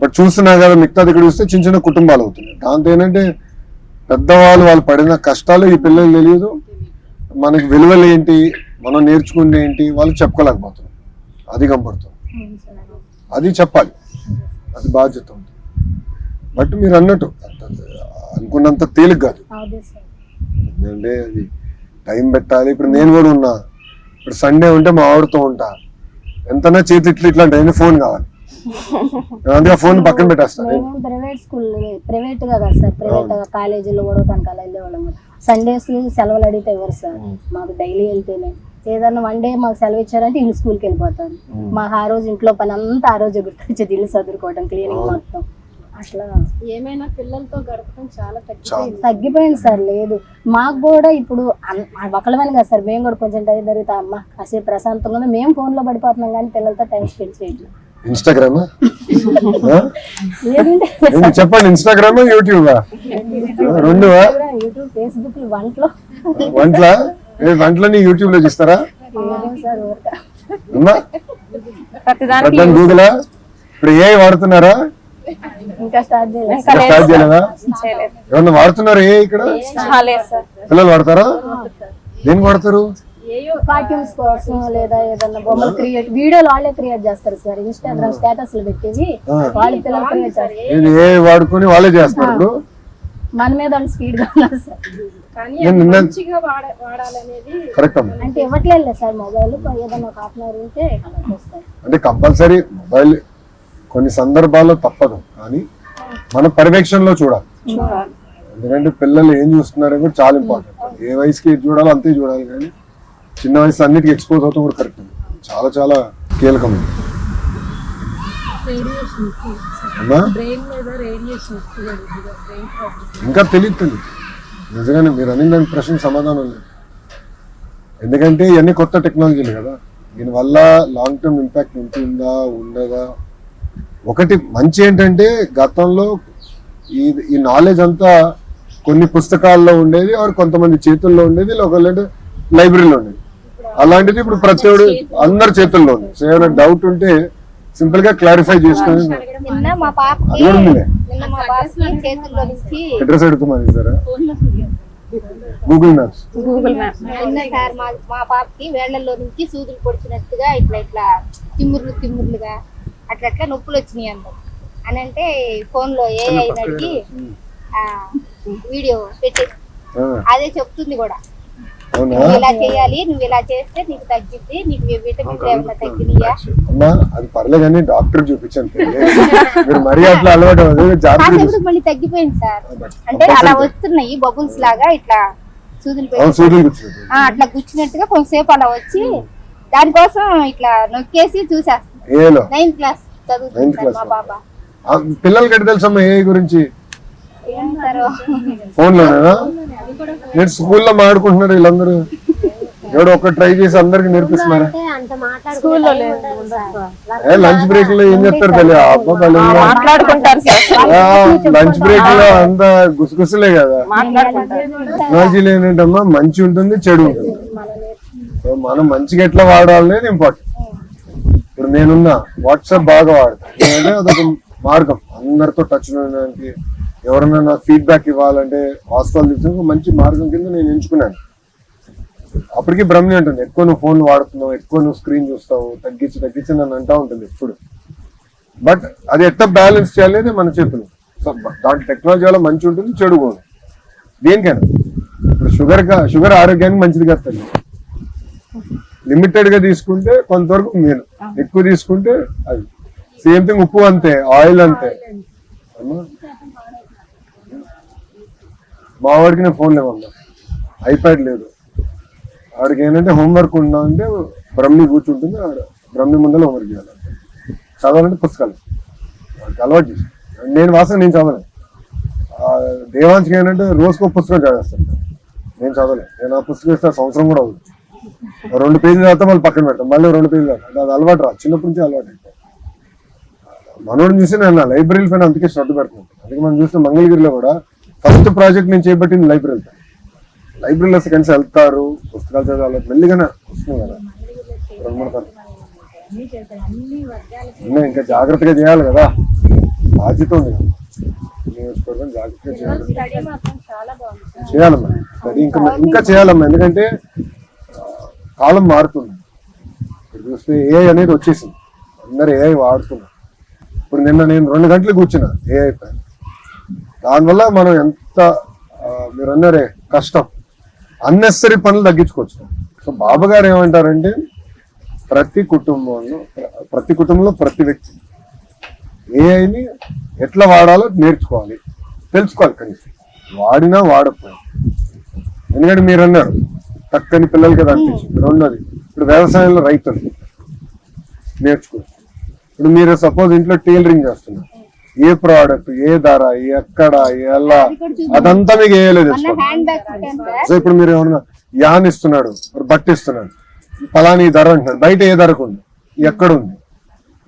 బట్ చూస్తున్నా కదా మిగతా దగ్గర చూస్తే చిన్న చిన్న కుటుంబాలు అవుతున్నాయి. దాంతో ఏంటంటే పెద్దవాళ్ళు వాళ్ళు పడిన కష్టాలు ఈ పిల్లలు తెలియదు, మనకి విలువలు ఏంటి, మనం నేర్చుకుంటే ఏంటి వాళ్ళకి చెప్పుకోలేకపోతున్నాం. అది కనపడుతుంది, అది చెప్పాలి, అది బాధ్యత ఉంటుంది. బట్ మీరు అన్నట్టు అనుకున్నంత తేలిక కాదు, ఎందుకంటే అది టైం పెట్టాలి. ఇప్పుడు నేను కూడా ఉన్నా, ఇప్పుడు సండే ఉంటే మా ఆవిడతో ఉంటా, ఎంతనా చేతి ఇట్లాంటి ఫోన్ కావాలి, అందుకే ఫోన్ పక్కన పెట్టేస్తాను. ప్రైవేట్ స్కూల్ ప్రైవేట్ గా కదా సార్, ప్రైవేట్ కాలేజీలో కూడా తనకు అలా వెళ్ళేవాళ్ళం. సండేస్ సెలవులు అడిగితే ఎవరు సార్, మాకు డైలీ వెళ్తేనే. ఏదన్నా 1 డే మాకు సెలవు ఇచ్చారంటే ఇల్లు స్కూల్కి వెళ్ళిపోతారు. మాకు ఆ రోజు ఇంట్లో పని అంతా ఆ రోజు గుర్తొచ్చేది, ఇల్లు చదువుకోవడం, క్లీనింగ్ మొత్తం. అట్లా ఏమైనా పిల్లలతో గడపడం చాలా తగ్గిపోయింది సార్. లేదు మాకు కూడా ఇప్పుడు ఒకళ్ళమని కదా సార్, మేము కూడా కొంచెం టైం జరుగుతా అమ్మ కాసేపు ప్రశాంతంగా మేము ఫోన్ లో పడిపోతున్నాం కానీ పిల్లలతో టైం స్పెండ్ చేయట్లేదు. ఇన్స్టాగ్రామ్ చెప్పండి, ఇన్స్టాగ్రామ్ యూట్యూబ్ రెండు, యూట్యూబ్ ఫేస్బుక్ వంటలో యూట్యూబ్ లో చూస్తారా? గూగుల్ ఇప్పుడు ఏ వాడుతున్నారా? ఇంకా స్టార్ట్ చేయలేదా? ఏమన్నా వాడుతున్నారు ఏ ఇక్కడ పిల్లలు వాడతారా? దేనికి వాడతారు? కార్టూన్స్ కోసం లేదా ఏదన్నా బొమ్మలు క్రియేట్ వీడియోలు వాళ్ళే క్రియేట్ చేస్తారు సార్. ఇన్స్టాగ్రామ్ స్టేటస్ లో పెట్టేది వాళ్ళు పిల్లలు క్రియేట్ చేస్తారు. ఏ వాడుకొని వాళ్ళే చేస్తారు. మన మీద వాళ్ళు స్పీడ్ గా ఉన్నారు సార్. కరెక్ట్ అంటే ఇవ్వట్లేదు సార్ మొబైల్, ఏదన్నా ఒక 1/2 అవర్ ఉంటే అంటే కంపల్సరీ మొబైల్ కొన్ని సందర్భాల్లో తప్పదు, కానీ మన పర్యవేక్షణలో చూడాలి. ఎందుకంటే పిల్లలు ఏం చూస్తున్నారో కూడా చాలా ఇంపార్టెంట్. ఏ వయసుకి చూడాలో అంతే చూడాలి, కానీ చిన్న వయసు అన్నిటికీ ఎక్స్పోజ్ అవుతాం కూడా కరెక్ట్, చాలా చాలా కీలకమైంది. ఇంకా తెలియదు నిజంగానే మీరు అన్ని దానికి ప్రశ్న సమాధానం లేదు. ఎందుకంటే ఇవన్నీ కొత్త టెక్నాలజీలు కదా, దీనివల్ల లాంగ్ టర్మ్ ఇంపాక్ట్ ఉంటుందా ఉండదా. ఒకటి మంచి ఏంటంటే గతంలో ఈ నాలెడ్జ్ అంతా కొన్ని పుస్తకాల్లో ఉండేది, ఆర్ కొంతమంది చేతుల్లో ఉండేది, ఒకళ్ళంటే లైబ్రరీలో ఉండేది. అలాంటిది ఇప్పుడు ప్రతి అందరి చేతుల్లో ఉంది. సో ఏమైనా డౌట్ ఉంటే సింపుల్ గా క్లారిఫై చేసుకుని అడ్రస్ అడుగుతున్నాను సార్. గూగుల్ మ్యాప్స్ సార్ మా పాపకి వేళ్లలో నుంచి సూదులు పొడిచినట్టుగా ఇట్లా ఇట్లా తిమ్ముర్లుగా అట్లా నొప్పులు వచ్చినాయి అన్నారు అని అంటే ఫోన్ లో ఏ అయినడికి వీడియో పెట్టి అదే చెప్తుంది కూడా, నువ్వు ఇలా చేయాలి, నువ్వు ఇలా చేస్తే నీకు తగ్గిద్ది, నీకు విటమిన్స్ ఏమైనా తగ్గినాయా. అమ్మా అది పర్లేదు కానీ డాక్టర్ చూపించాను మీరు మరీ అట్లా అలవాటు మళ్ళీ తగ్గిపోయింది సార్. అంటే అలా వస్తున్నాయి బబుల్స్ లాగా ఇట్లా సూదులు అట్లా గుచ్చినట్టుగా కొంతసేపు అలా వచ్చి దానికోసం ఇట్లా నొక్కేసి చూసేస్తాను. 9th క్లాస్ చదువుతుంది మా పాప. పిల్లలకి ఎట్లా తెలుసమ్మా ఏ గురించి? ఫోన్ లోనేనా? నేను స్కూల్లో మాట్లాడుకుంటున్నారు వీళ్ళందరూ. ఎవడో ఒక్క ట్రై చేసి అందరికి నేర్పిస్తున్నారా? స్కూల్లో లేదు. లంచ్ బ్రేక్ లో ఏం చెప్తారు తెలియదు మాట్లాడుకుంటారు సార్. లంచ్ బ్రేక్ లో అంతా గుసగుసలే కదా. మాట్లాడుకుంటారు. టెక్నాలజీలో ఏంటంటమ్మా మంచి ఉంటుంది చెడు ఉంటుంది. సో మనం మంచిగా ఎట్లా వాడాలనేది ఇంపార్టెంట్. ఇప్పుడు నేనున్నా వాట్సాప్ బాగా వాడతాను, అంటే అదొక మార్గం అందరితో టచ్ ఉండడానికి. ఎవరైనా నాకు ఫీడ్బ్యాక్ ఇవ్వాలంటే వాస్తవాలు తీసుకుని మంచి మార్గం కింద నేను ఎంచుకున్నాను. అప్పటికి బ్రహ్మి ఉంటుంది, ఎక్కువ నువ్వు ఫోన్ వాడుతున్నావు, ఎక్కువ నువ్వు స్క్రీన్ చూస్తావు, తగ్గించి నన్ను అంటా ఉంటుంది ఎప్పుడు. బట్ అది ఎట్లా బ్యాలెన్స్ చేయాలి మన చేతులు. సో దాంట్లో టెక్నాలజీ వల్ల మంచి ఉంటుంది, చెడు కూడా. దేనికైనా ఇప్పుడు షుగర్ ఆరోగ్యానికి మంచిది కదా తల్లి. లిమిటెడ్ గా తీసుకుంటే కొంతవరకు మేలు, ఎక్కువ తీసుకుంటే అది. సేమ్ థింగ్ ఉప్పు అంతే, ఆయిల్ అంతే. మా వాడికి నేను ఫోన్ లేవన్నా, ఐప్యాడ్ లేదు. వాడికి ఏంటంటే హోంవర్క్ ఉన్నా అంటే బ్రహ్మి కూర్చుంటుంది, బ్రహ్మి ముందర హోంవర్క్ చేయాలి. చదవాలంటే పుస్తకాలు వాడికి అలవాటు చేసి. నేను చదవలేదు. దేవాంశకి ఏంటంటే రోజుకో పుస్తకం చదివేస్తాను. నేను చదవలేదు. నేను ఆ పుస్తకం ఇస్తే సంవత్సరం కూడా అవుతుంది. 2 పేజీలు చదివితే మళ్ళీ పక్కన పెడతాం, మళ్ళీ 2 పేజీలు చదువుతాం. అది అలవాటు రా, చిన్నప్పటి నుంచి అలవాటు అయిపోయింది. మనోడిని చూసి నేను లైబ్రరీల పైన అందుకే శ్రద్ధ పెడుతున్నాను. అందుకే మనం చూసిన మంగళగిరిలో కూడా ఫస్ట్ ప్రాజెక్ట్ నేను చేపట్టింది లైబ్రరీలో. లైబ్రరీలో సెకండ్స్ వెళ్తారు, పుస్తకాలు చదవాలి, మెల్లిగానే వస్తున్నాయి కదా 2-3 సార్లు. ఇంకా జాగ్రత్తగా చేయాలి కదా, బాధ్యత ఉంది కదా. నియోజకవర్గం జాగ్రత్తగా చేయాలమ్మా. స్టడీ ఇంకా చేయాలమ్మా, ఎందుకంటే కాలం మారుతుంది. ఇప్పుడు చూస్తే ఏఐ అనేది వచ్చేసింది, అందరు ఏఐ వాడుతున్నారు. ఇప్పుడు నిన్న నేను 2 గంటలు కూర్చున్నా ఏఐ పైన. దానివల్ల మనం ఎంత మీరు అన్నారే కష్టం, అన్నెసరీ పనులు తగ్గించుకోవచ్చు. సో బాబు గారు ఏమంటారంటే ప్రతి కుటుంబంలో ప్రతి వ్యక్తి ఏఐని ఎట్లా వాడాలో నేర్చుకోవాలి, తెలుసుకోవాలి. కనీసం వాడినా వాడకపోయినా. ఎందుకంటే మీరు అన్నారు చక్కని పిల్లలకి అది అనిపించింది. రెండోది ఇప్పుడు వ్యవసాయంలో రైతులు నేర్చుకోవచ్చు. ఇప్పుడు మీరు సపోజ్ ఇంట్లో టైలరింగ్ చేస్తున్నారు, ఏ ప్రోడక్ట్, ఏ ధర, ఎక్కడ, ఎలా, అదంతా మీకు వేయలేదు. సో ఇప్పుడు మీరు ఏమన్నా యాన్ ఇస్తున్నాడు, బట్ట ఇస్తున్నాడు, ఫలాని ధర అంటున్నాడు, బయట ఏ ధరకు ఉంది, ఎక్కడ ఉంది,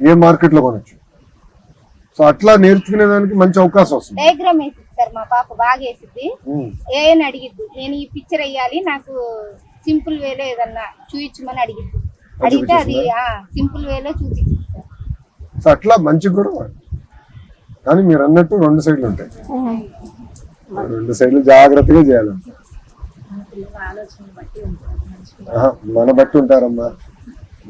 ఏ మార్కెట్ లో కొనొచ్చు. సో అట్లా నేర్చుకునే దానికి మంచి అవకాశం వస్తుంది. డయాగ్రామ్ వేసిస్తారు మా పాప, బాగా వేసిద్ది. ఏని అడిగిద్ది, నేను ఈ పిక్చర్ వేయాలి, నాకు సింపుల్ వేలో ఏదన్నా చూపించమని అడిగిద్ది. అడిగితే అది సింపుల్ వేలో చూపిస్తారు. సో అట్లా మంచి కూడా, కానీ మీరు అన్నట్టు 2 సైడ్లు ఉంటాయి. 2 సైడ్లు జాగ్రత్తగా చేయాలి. మన బట్టి ఉంటారమ్మా.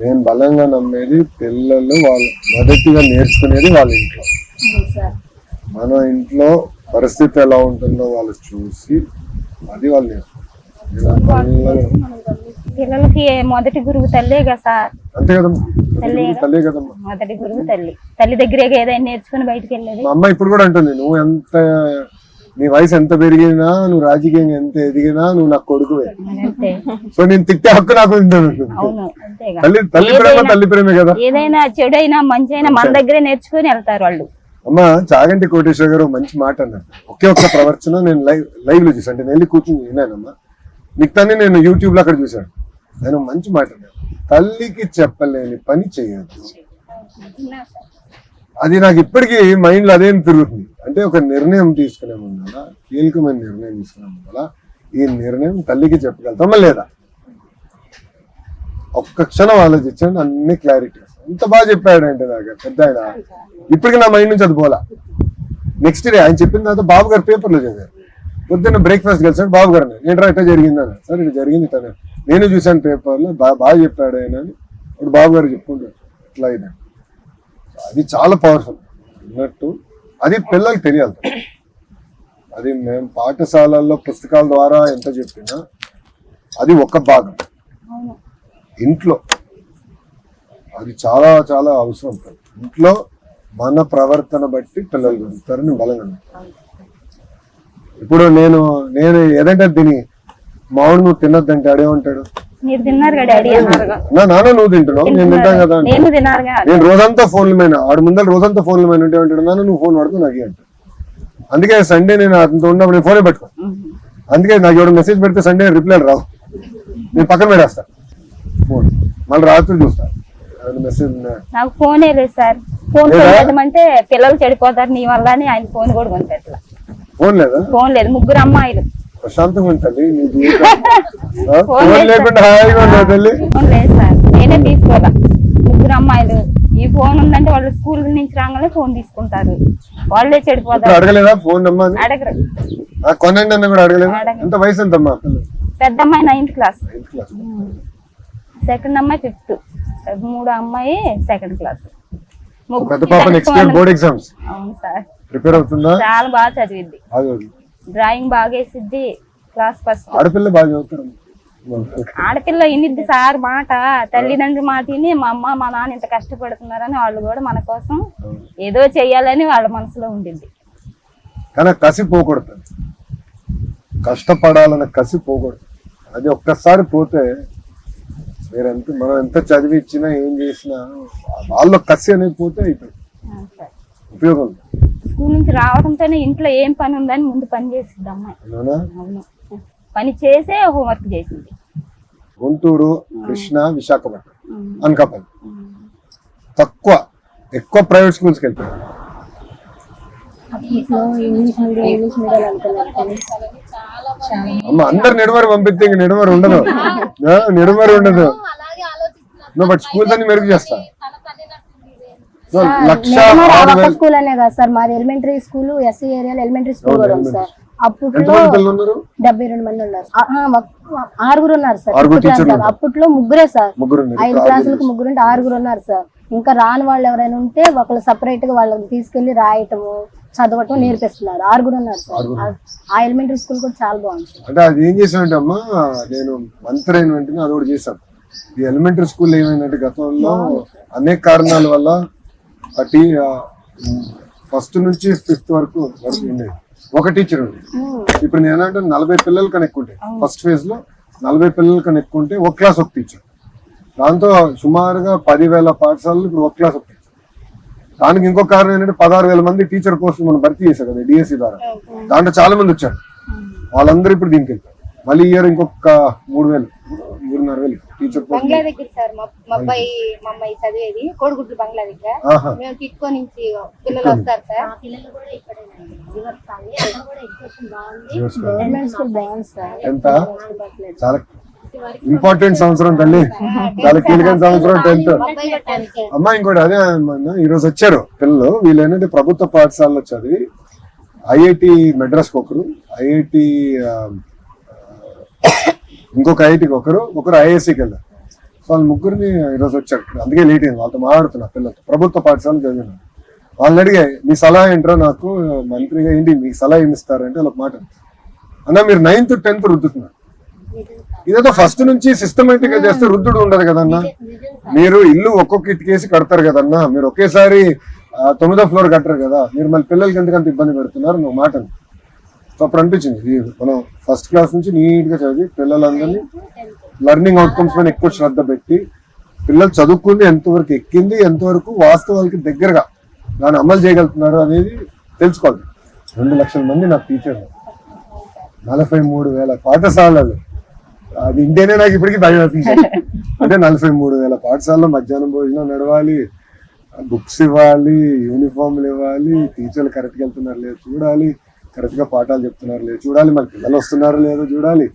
నేను బలంగా నమ్మేది పిల్లలు వాళ్ళు మొదటిగా నేర్చుకునేది వాళ్ళ ఇంట్లో. మన ఇంట్లో పరిస్థితి ఎలా ఉంటుందో వాళ్ళు చూసి అది వాళ్ళు నేర్చుకుంటారు. పిల్లలకి మొదటి గురువు తల్లే కదా సార్. అంతే కదమ్మా, తల్లే కదమ్మా. మొదటి గురువు తల్లి దగ్గరే ఏదైనా నేర్చుకుని బయటకు వెళ్ళేది. మా అమ్మ ఇప్పుడు కూడా అంటుంది, నువ్వు ఎంత నీ వయసు ఎంత పెరిగినా, నువ్వు రాజకీయంగా ఎంత ఎదిగినా, నువ్వు నాకు కొడుకువే. సో నేను తిట్టే హక్కు నాకు తల్లి ప్రేమే కదా. ఏదైనా చెడైనా మంచి అయినా మన దగ్గరే నేర్చుకుని వెళ్తారు వాళ్ళు. అమ్మ చాగంటి కోటేశ్వర గారు మంచి మాట అన్నారు. ఒక్క ప్రవర్తన నేను లైవ్ లో చూసాను. నేను వెళ్ళి కూర్చుని విన్నానమ్మా. మిగతాన్ని నేను యూట్యూబ్ లో అక్కడ చూశాను. ఆయన మంచి మాట అన్నారు, తల్లికి చెప్పలేని పని చేయొద్దు. అది నాకు ఇప్పటికీ మైండ్ లో అదేం తిరుగుతుంది. అంటే ఒక నిర్ణయం తీసుకునే ముందర, కీలకమైన నిర్ణయం తీసుకునే ముందర ఈ నిర్ణయం తల్లికి చెప్పగలుగుతామా లేదా? ఒక్క క్షణం ఆలోచించండి, అన్ని క్లారిటీ. ఎంత బాగా చెప్పాడంటే నాకు పెద్ద ఆయన. ఇప్పటికీ నా మైండ్ నుంచి అది పోలా. నెక్స్ట్ డే ఆయన చెప్పిన తర్వాత బాబు గారు పేపర్లో చదివారు. పొద్దున్న బ్రేక్ఫాస్ట్ కలిసాడు. బాబు గారు ఏంట్రా ఇట్లా జరిగిందని. సార్ ఇది జరిగింది తనే, నేను చూశాను పేపర్లో, బాగా చెప్పాడు ఆయన అని. ఇప్పుడు బాబు గారు చెప్పుకుంటారు ఇట్లా ఇదే. అది చాలా పవర్ఫుల్ అన్నట్టు. అది పిల్లలకి తెలియాలి. అది మేము పాఠశాలల్లో పుస్తకాల ద్వారా ఎంత చెప్పినా అది ఒక భాగం. ఇంట్లో అది చాలా చాలా అవసరం. ఇంట్లో మన ప్రవర్తన బట్టి పిల్లలు పెరుగుతారని బలంగా. ఇప్పుడు నేను ఏదంటే తిని మామిడి నువ్వు తినొద్దంటే అడేమంటాడు, నా నాన్న నువ్వు తింటున్నావు, నేను తింటాను కదా. నేను రోజంతా ఫోన్ల మీద, ఆడు ముందర రోజంతా ఫోన్ల మీద ఉంటే ఉంటాడు, నాన్న నువ్వు ఫోన్ వాడుతూ నాకు అంటాడు. అందుకే సండే నేను అతనితో ఉన్నప్పుడు నేను ఫోనే పెట్టుకో. అందుకే నాకు ఎవరు మెసేజ్ పెడితే సండే రిప్లై రావు. నేను పక్కన పెట్టేస్తా ఫోన్, మళ్ళీ రాత్రి చూస్తా మెసేజ్ ఉన్నాయా. నాకు ఫోనే లేదు సార్. ఫోన్ కొనిపెట్టమంటే పిల్లలు చెడిపోతారు నీ వల్ల అని ఆయన ఫోన్ కూడా కొనిపెట్టలా. ఫోన్ లేదా? ఫోన్ లేదు, 3 అమ్మాయిలు. ప్రశాంతంగా ఉంటుంది నీ జీవితం. ఫోన్ లేకుండా హాయిగా ఉండదు తల్లి. ఫోన్ లేదు సార్, నేనే తీసుకోవాలా. 3 అమ్మాయిలు. ఈ ఫోన్ ఉందంటే వాళ్ళు స్కూల్ నుంచి రాగానే ఫోన్ తీసుకుంటారు, వాళ్ళే చెడిపోతారు. అడగలేదా ఫోన్ అమ్మా? అడగరు. కొనండి అన్న కూడా అడగలేదా? ఎంత వయసు ఎంతమ్మా? పెద్ద అమ్మాయి 9th class, 9th class. Second అమ్మాయి 5th, 3 అమ్మాయి 2nd క్లాస్. పెద్ద పాప నెక్స్ట్ ఇయర్ బోర్డ్ ఎగ్జామ్స్. అవును సార్. ప్రిపేర్ అవుతుందా? చాలా బాగా చదివిద్ది, డ్రాయింగ్ బాగా వేసిద్ది, క్లాస్ ఫస్ట్. ఆడపిల్ల బాగా చదువుతారు. ఆడపిల్ల ఇనిద్ది సార్ మాట, తల్లిదండ్రుల మాట విని మా అమ్మ మా నాన్న ఇంత కష్టపడుతున్నారని వాళ్ళు కూడా మన కోసం ఏదో చెయ్యాలని వాళ్ళ మనసులో ఉండిద్ది. కానీ కసి పోకూడదు, కష్టపడాలన్న కసి పోకూడదు. అది ఒక్కసారి పోతే మనం ఎంత చదివి ఇచ్చినా ఏం చేసినా వాళ్ళ కసి అనేది పోతే అయిపోయింది, ఉపయోగం. స్కూల్ నుంచి రావడంతోనే ఇంట్లో ఏం పని ఉందని ముందు పని చేసిద్ది అమ్మాయి. అవును, పని చేసే హోంవర్క్ చేసింది. గుంటూరు, కృష్ణ, విశాఖపట్నం, అనకాపల్లి తక్కువ, ఎక్కువ ప్రైవేట్ స్కూల్స్కి వెళ్తారు. ఇంగ్లీష్ మీడియం అనుకున్నారు కానీ అమ్మ అందరు నెడమరు పంపిస్తే ఇంక నెడమరు ఉండదు, నెడమరు ఉండదు. బట్ స్కూల్స్ అన్ని మెరుగు చేస్తా. స్కూల్ అనే కాదు సార్, మాది ఎలిమెంటరీ స్కూల్, ఎస్సీ ఏరియాలో ఎలిమెంటరీ స్కూల్ కూడా ఉంది సార్. అప్పట్లో 72 మంది ఉన్నారు, 6 ఉన్నారు సార్. అప్పట్లో 3 సార్, 5 క్లాసులకు 3 ఉంటే 6 ఉన్నారు సార్. ఇంకా రాని వాళ్ళు ఎవరైనా ఉంటే ఒకళ్ళు సపరేట్ గా వాళ్ళని తీసుకెళ్లి రాయటము చదవటం నేర్పిస్తున్నారు. 6 ఉన్నారు సార్. ఆ ఎలిమెంటరీ స్కూల్ కూడా చాలా బాగుంది. అంటే అది ఏం చేశానంటే అమ్మా, నేను మంత్రి అయిన వెంటనే అది కూడా చేశాను. ఈ ఎలిమెంటరీ స్కూల్ ఏమైందంటే గతంలో అనేక కారణాల వల్ల ఫస్ట్ నుంచి 5th వరకు ఉండేది, ఒక టీచర్ ఉంది. ఇప్పుడు నేనంటే 40 పిల్లలు కన్నా ఎక్కువ ఉంటాయి. ఫస్ట్ ఫేజ్ లో 40 పిల్లలు కన్నా ఎక్కువ ఉంటే ఒక క్లాస్ ఒక టీచర్. దాంతో సుమారుగా 10,000 పాఠశాలలు ఇప్పుడు ఒక క్లాస్ ఒక టీచర్. దానికి ఇంకో కారణం ఏంటంటే 16,000 మంది టీచర్ పోస్టులు మనం భర్తీ చేశాం కదా డిఎస్సి ద్వారా. దాంట్లో చాలా మంది వచ్చారు, వాళ్ళందరూ ఇప్పుడు దీనికి వెళ్తారు. మళ్ళీ ఇయర్ ఇంకొక 3,000 టీచర్ పోస్ట్. మా అమ్మాయి చదివేది కోడిగుడ్లు బంగ్లా దగ్గర. మేము టిట్కో నుంచి పిల్లలు వస్తారు సార్. పిల్లలు కూడా ఇక్కడే ఎంత చాలా ఇంపార్టెంట్ సంవత్సరం తల్లి, చాలా కీలకమైన సంవత్సరం 10th. అమ్మా ఇంకోటి అదే ఈ రోజు వచ్చారు పిల్లలు. వీళ్ళు ఏంటంటే ప్రభుత్వ పాఠశాలలో చదివి ఐఐటి మెడ్రాస్ ఒకరు, ఐఐటి ఇంకొక ఐఐటికి ఒకరు ఐఐఎస్సికి వెళ్ళారు. సో వాళ్ళ ముగ్గురిని ఈరోజు వచ్చారు. అందుకే లేట్ అయింది, వాళ్ళతో మాట్లాడుతున్నా. పిల్లలతో ప్రభుత్వ పాఠశాల చదివిన వాళ్ళని అడిగా, మీ సలహా ఏంటో నాకు మంత్రిగా ఏంటి మీకు సలహా ఏమి ఇస్తారంటే వాళ్ళకి మాట అన్నా, మీరు 9th 10th రుద్దుతున్నారు. ఇదేదో ఫస్ట్ నుంచి సిస్టమేటిక్ గా చేస్తే రుద్దుడు ఉండదు కదన్నా. మీరు ఇల్లు ఒక్కొక్క ఇటుకేసి కడతారు కదన్నా, మీరు ఒకేసారి 9వ ఫ్లోర్ కట్టరు కదా. మీరు మళ్ళీ పిల్లలకి ఎందుకంత ఇబ్బంది పెడుతున్నారు నువ్వు మాట. సో అప్పుడు అనిపించింది మనం ఫస్ట్ క్లాస్ నుంచి నీట్ గా చదివి పిల్లలందరినీ లెర్నింగ్ అవుట్కమ్స్ పైన ఎక్కువ శ్రద్ధ పెట్టి పిల్లలు చదువుకుంది ఎంతవరకు ఎక్కింది, ఎంతవరకు వాస్తవాలకి దగ్గరగా దాన్ని అమలు చేయగలుగుతున్నారు అనేది తెలుసుకోవాలి. 2 లక్షల మంది నాకు టీచర్లు, 43,000 పాఠశాలలు. అది ఇంటేనే నాకు ఇప్పటికీ భయం అవుతుంది. అంటే 43,000 పాఠశాలలో మధ్యాహ్నం భోజనం నడవాలి, బుక్స్ ఇవ్వాలి, యూనిఫామ్లు ఇవ్వాలి, టీచర్లు కరెక్ట్గా వెళ్తున్నారు లేదు చూడాలి, కరెక్ట్ గా పాఠాలు చెప్తున్నారు లేదు చూడాలి, మరి పిల్లలు వస్తున్నారో లేదో చూడాలి,